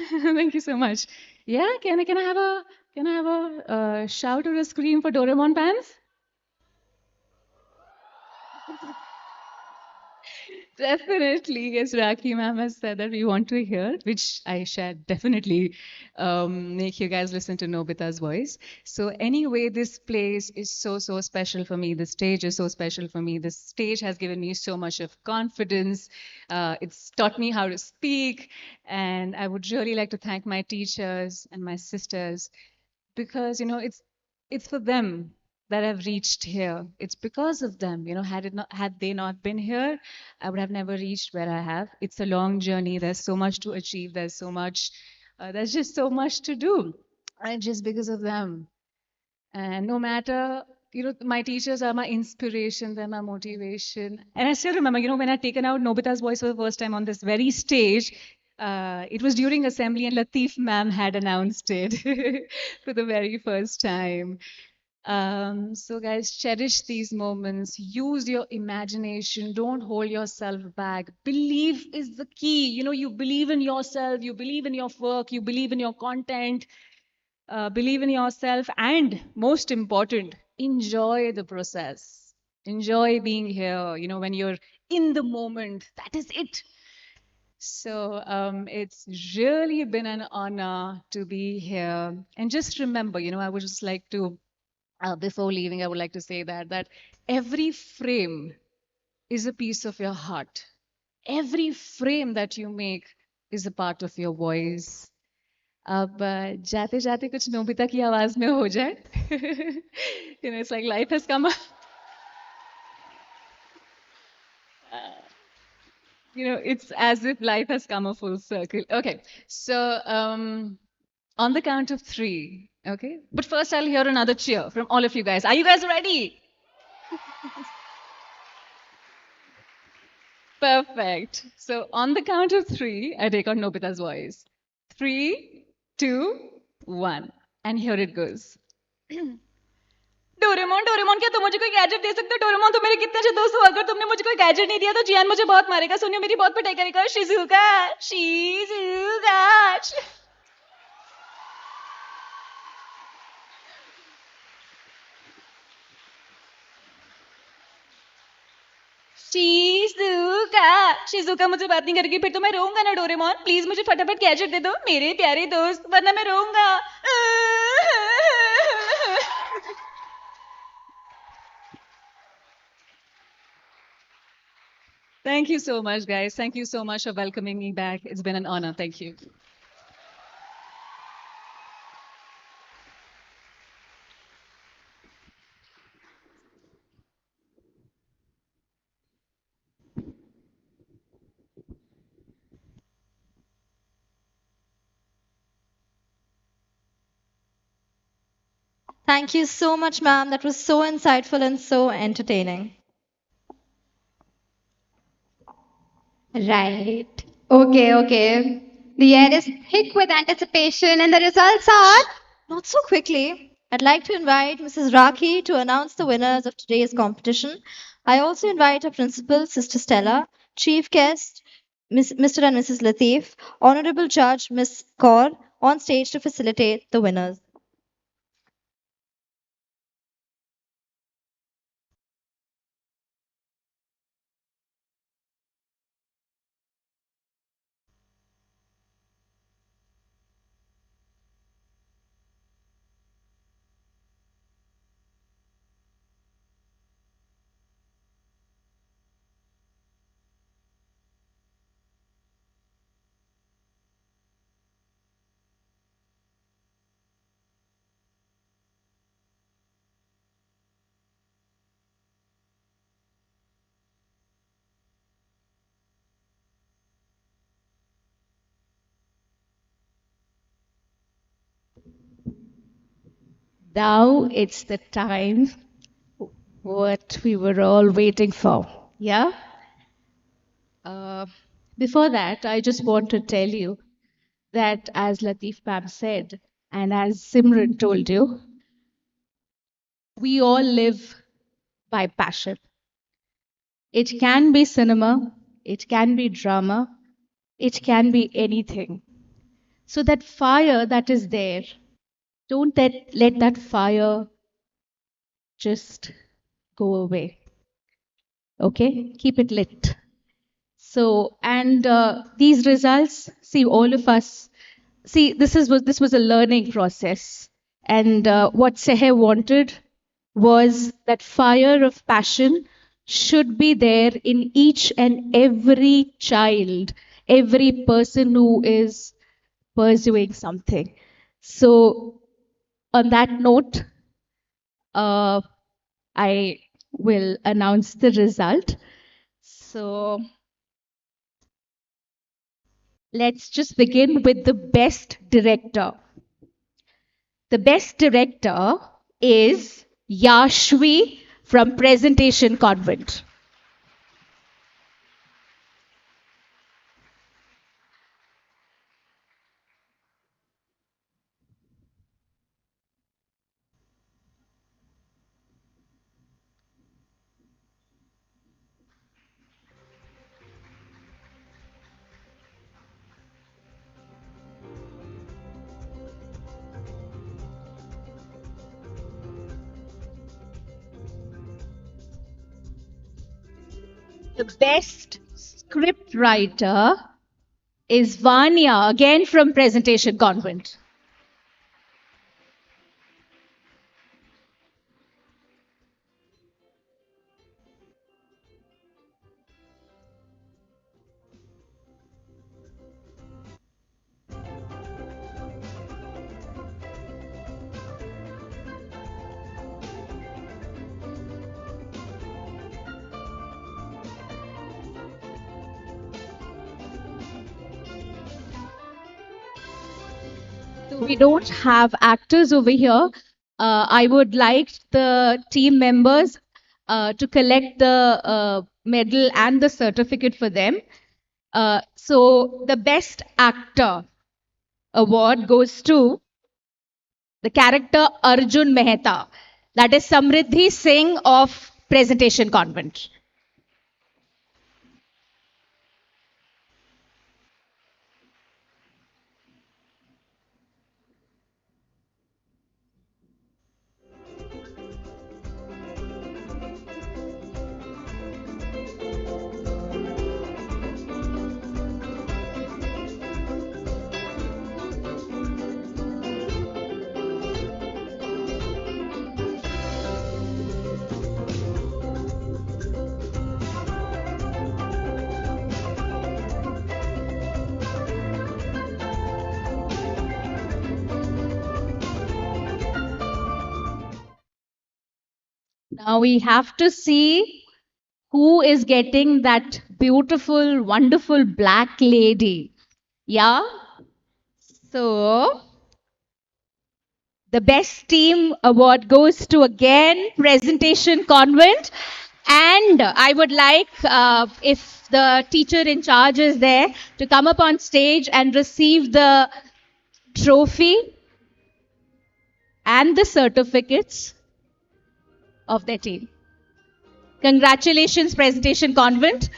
E: Thank you so much. Yeah, can I have a shout or a scream for Doraemon fans? Definitely, yes, Rakhi ma'am has said that we want to hear, which I shall definitely make you guys listen to Nobita's voice. So anyway, this place is so, so special for me. The stage is so special for me. The stage has given me so much of confidence. It's taught me how to speak. And I would really like to thank my teachers and my sisters because it's for them that I've reached here. It's because of them. Had they not been here, I would have never reached where I have. It's a long journey. There's so much to achieve. There's just so much to do. And just because of them. And no matter, my teachers are my inspiration, they're my motivation. And I still remember, when I'd taken out Nobita's voice for the first time on this very stage, it was during assembly and Latif ma'am had announced it for the very first time. So guys, cherish these moments. Use your imagination. Don't hold yourself back. Believe is the key. You know, you believe in yourself. You believe in your work. You believe in your content. Believe in yourself, and most important, enjoy the process. Enjoy being here. You know, when you're in the moment, that is it. So it's really been an honor to be here. And just remember, you know, I would just like to, before leaving, I would like to say that every frame is a piece of your heart. Every frame that you make is a part of your voice. अब जाते जाते कुछ Nobita की आवाज में हो जाए. You know, it's like life has come. You know, it's as if life has come a full circle. Okay, so on the count of 3, okay? But first, I'll hear another cheer from all of you guys. Are you guys ready? Perfect. So on the count of 3, I take on Nobita's voice. 3, 2, 1. And here it goes. Doraemon Doraemon क्या तुम मुझे कोई gadget दे सकते हो Doraemon तुम मेरे कितने अच्छे दोस्त हो अगर तुमने मुझे कोई गैजेट नहीं दिया तो जियान मुझे बहुत मारेगा सोनिया मेरी बहुत पिटाई करेगा शिजुका शिजुका शिजुका शिजुका मुझे बात नहीं करेगी फिर तो मैं रोऊंगा ना डोरेमोन प्लीज मुझे फटाफट गैजेट दे दो मेरे प्यारे दोस्त वरना मैं रोऊंगा Thank you so much, guys. Thank you so much for welcoming me back. It's been an honor. Thank you.
A: Thank you so much, ma'am. That was so insightful and so entertaining.
B: Right. Okay, okay. The air is thick with anticipation, and the results are.
A: Not so quickly. I'd like to invite Mrs. Rakhi to announce the winners of today's competition. I also invite our principal, Sister Stella, chief guest, Mr. and Mrs. Latif, honorable judge, Miss Kaur, on stage to facilitate the winners.
G: Now it's the time what we were all waiting for. Yeah? Uh, Before that, I just want to tell you that, as Latif Pam said, and as Simran told you, we all live by passion. It can be cinema, it can be drama, it can be anything. So, that fire that is there, don't let that fire just go away. Okay? Keep it lit. So, and these results, see, all of us, see, this was a learning process. And what Seher wanted was that fire of passion should be there in each and every child, every person who is pursuing something. So, on that note, I will announce the result. So, let's just begin with the best director. The best director is Yashvi from Presentation Convent.
H: The best script writer is Vanya, again from Presentation Convent. So we don't have actors over here. I would like the team members to collect the medal and the certificate for them. So the best actor award goes to the character Arjun Mehta. That is Samriddhi Singh of Presentation Convent. Now we have to see who is getting that beautiful, wonderful black lady. Yeah? So, the best team award goes to again Presentation Convent. And I would like, if the teacher in charge is there, to come up on stage and receive the trophy and the certificates of their team. Congratulations, Presentation Convent.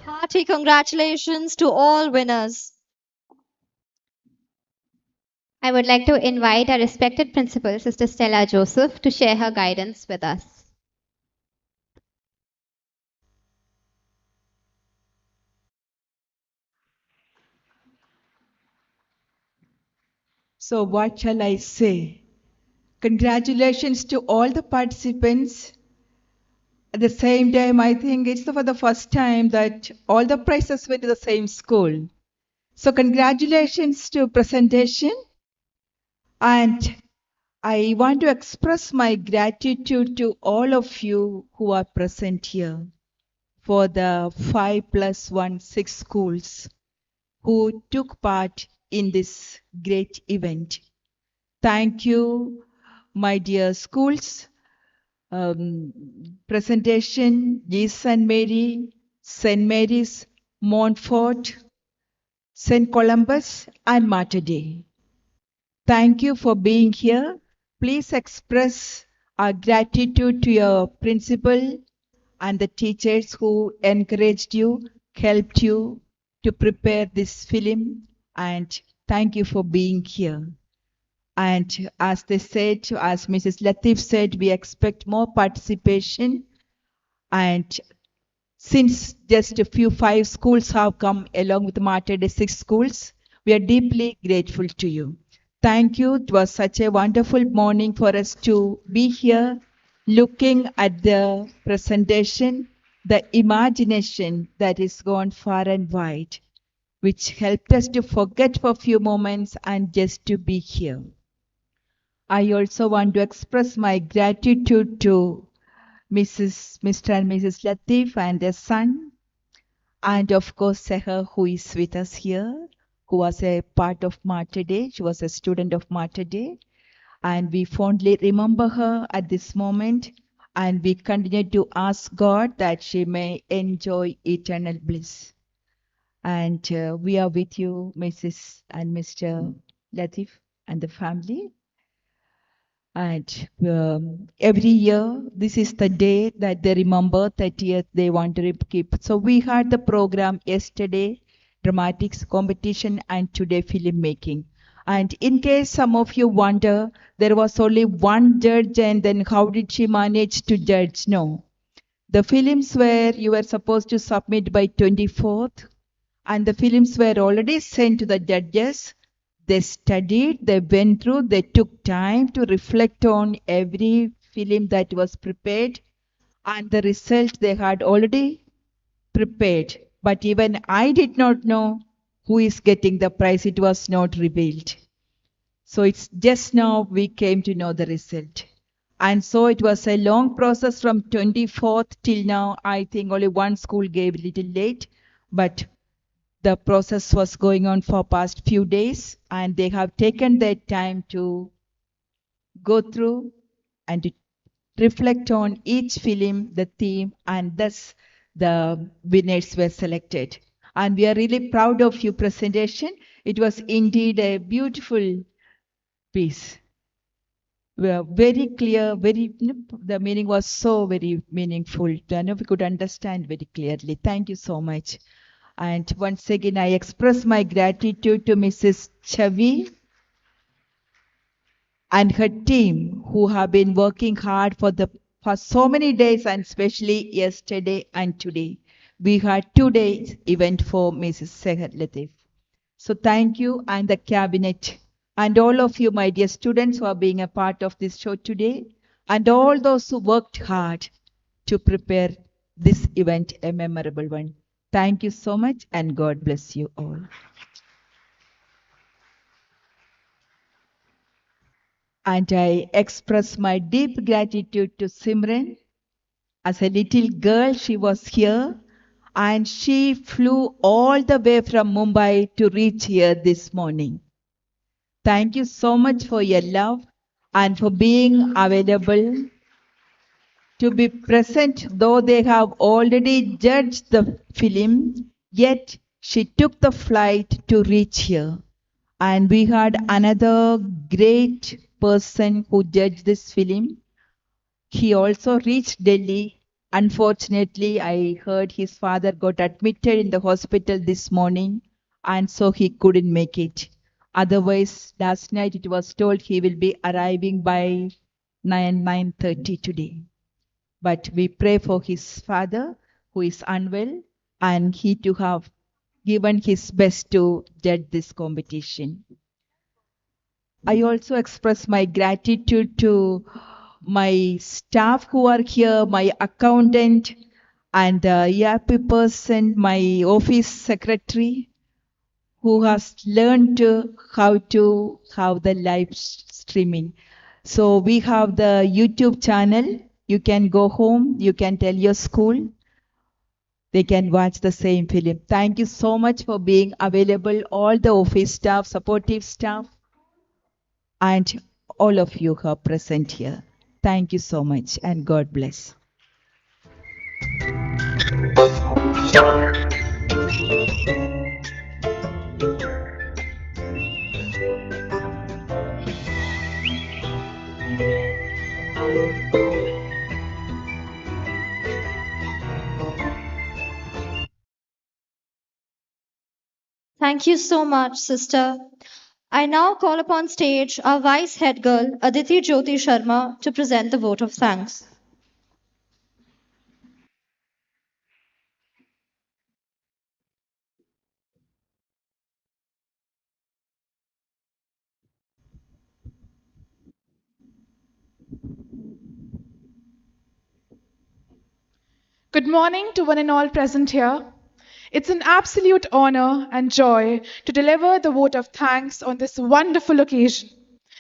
A: Hearty congratulations to all winners.
B: I would like to invite our respected principal, Sister Stella Joseph, to share her guidance with us.
M: So, what shall I say? Congratulations to all the participants. At the same time, I think it's for the first time that all the prizes went to the same school. So, congratulations to presentation. And I want to express my gratitude to all of you who are present here for the 5+1 6 schools who took part in this great event. Thank you, my dear schools. Presentation, St. Mary's, Montfort, St. Columbus, and Mater Dei. Thank you for being here. Please express our gratitude to your principal and the teachers who encouraged you, helped you to prepare this film, and thank you for being here. And as they said, as Mrs. Latif said, we expect more participation And since just a few 5 schools have come along with Mater Dei 6 schools, we are deeply grateful to you. Thank you. It was such a wonderful morning for us to be here looking at the presentation, the imagination that is gone far and wide, which helped us to forget for a few moments and just to be here. I also want to express my gratitude to Mr. and Mrs. Latif and their son, and of course Seher, who is with us here, who was a part of Mater Dei. She was a student of Mater Dei, and we fondly remember her at this moment, and we continue to ask God that she may enjoy eternal bliss. And we are with you, Mrs. and Mr. Latif and the family. And every year, this is the day that they remember, 30th they want to keep. So we had the program yesterday, dramatics competition, and today filmmaking. And in case some of you wonder, there was only one judge, and then how did she manage to judge? No. The films were, you were supposed to submit by 24th, and the films were already sent to the judges. They studied, they went through, they took time to reflect on every film that was prepared, and the result they had already prepared. But even I did not know who is getting the prize. It was not revealed. So it's just now we came to know the result. And so it was a long process from 24th till now. I think only one school gave a little late, but the process was going on for past few days, and they have taken their time to go through and to reflect on each film, the theme, and thus the winners were selected. And we are really proud of your presentation. It was indeed a beautiful piece. We are very clear, the meaning was so very meaningful. I know we could understand very clearly. Thank you so much. And once again, I express my gratitude to Mrs. Chavi and her team, who have been working hard for so many days, and especially yesterday and today. We had 2 days event for Mrs. Seher Latif. So thank you, and the cabinet, and all of you, my dear students, who are being a part of this show today, and all those who worked hard to prepare this event a memorable one. Thank you so much, and God bless you all. And I express my deep gratitude to Simran. As a little girl, she was here, and she flew all the way from Mumbai to reach here this morning. Thank you so much for your love and for being available to be present, though they have already judged the film, yet she took the flight to reach here. And we had another great person who judged this film. He also reached Delhi. Unfortunately, I heard his father got admitted in the hospital this morning, and so he couldn't make it. Otherwise, last night it was told he will be arriving by 9:30 today. But we pray for his father, who is unwell, and he to have given his best to judge this competition. I also express my gratitude to my staff who are here, my accountant and ERP person, my office secretary, who has learned how to have the live streaming. So we have the YouTube channel. You can go home, you can tell your school, they can watch the same film. Thank you so much for being available, all the office staff, supportive staff, and all of you who are present here. Thank you so much, and God bless.
A: Thank you so much, sister. I now call upon stage our vice head girl, Aditi Jyoti Sharma, to present the vote of thanks.
N: Good morning to one and all present here. It's an absolute honor and joy to deliver the vote of thanks on this wonderful occasion,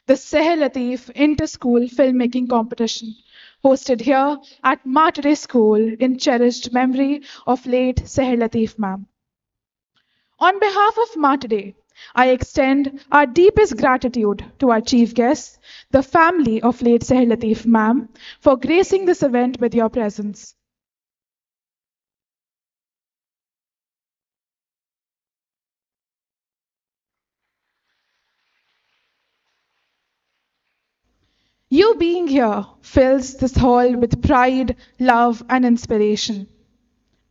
N: the Seher Latif Inter-School Filmmaking Competition, hosted here at Martyr School in cherished memory of late Seher Latif ma'am. On behalf of Martyr, I extend our deepest gratitude to our chief guests, the family of late Seher Latif ma'am, for gracing this event with your presence. You being here fills this hall with pride, love, and inspiration.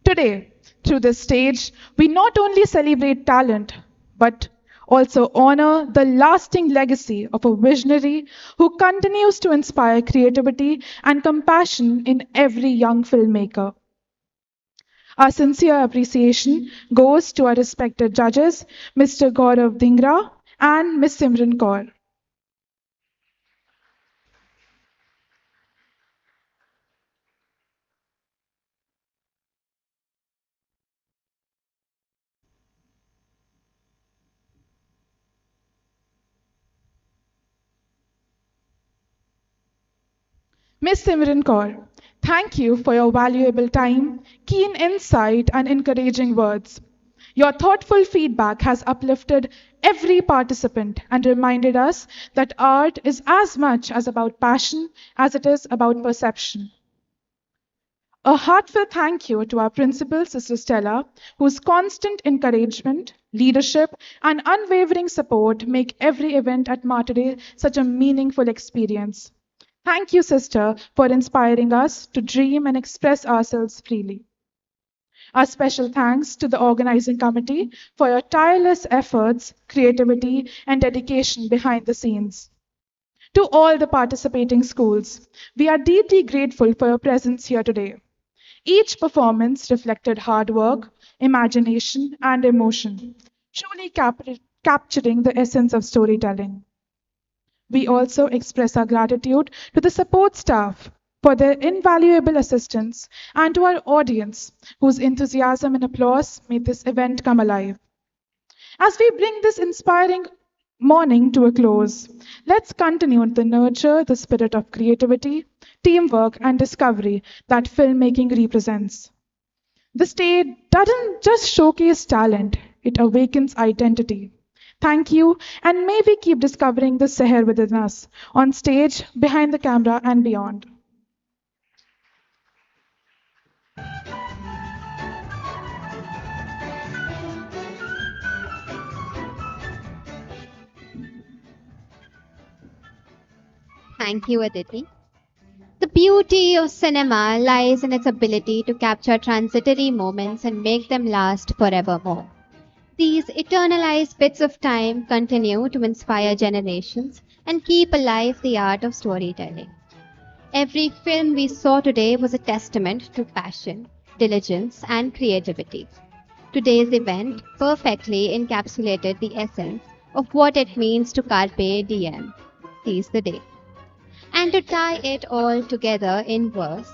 N: Today, through this stage, we not only celebrate talent, but also honor the lasting legacy of a visionary who continues to inspire creativity and compassion in every young filmmaker. Our sincere appreciation goes to our respected judges, Mr. Gaurav Dhingra and Ms. Simran Kaur. Ms. Simran Kaur, thank you for your valuable time, keen insight, and encouraging words. Your thoughtful feedback has uplifted every participant and reminded us that art is as much as about passion as it is about perception. A heartfelt thank you to our principal, Sister Stella, whose constant encouragement, leadership, and unwavering support make every event at Martyr such a meaningful experience. Thank you, Sister, for inspiring us to dream and express ourselves freely. A special thanks to the organizing committee for your tireless efforts, creativity, and dedication behind the scenes. To all the participating schools, we are deeply grateful for your presence here today. Each performance reflected hard work, imagination, and emotion, truly capturing the essence of storytelling. We also express our gratitude to the support staff for their invaluable assistance and to our audience whose enthusiasm and applause made this event come alive. As we bring this inspiring morning to a close, let's continue to nurture the spirit of creativity, teamwork, and discovery that filmmaking represents. The stage doesn't just showcase talent, it awakens identity. Thank you, and may we keep discovering the Seher within us, on stage, behind the camera, and beyond.
B: Thank you, Aditi. The beauty of cinema lies in its ability to capture transitory moments and make them last forevermore. These eternalized bits of time continue to inspire generations and keep alive the art of storytelling. Every film we saw today was a testament to passion, diligence, and creativity. Today's event perfectly encapsulated the essence of what it means to carpe diem, seize the day. And to tie it all together in verse,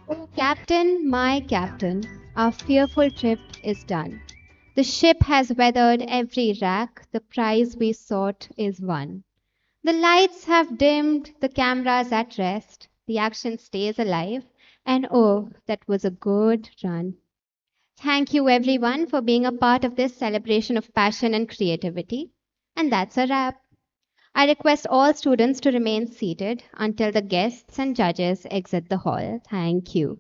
B: "O Captain, my Captain, our fearful trip is done. The ship has weathered every rack, the prize we sought is won. The lights have dimmed, the cameras at rest, the action stays alive, and oh, that was a good run." Thank you everyone for being a part of this celebration of passion and creativity. And that's a wrap. I request all students to remain seated until the guests and judges exit the hall. Thank you.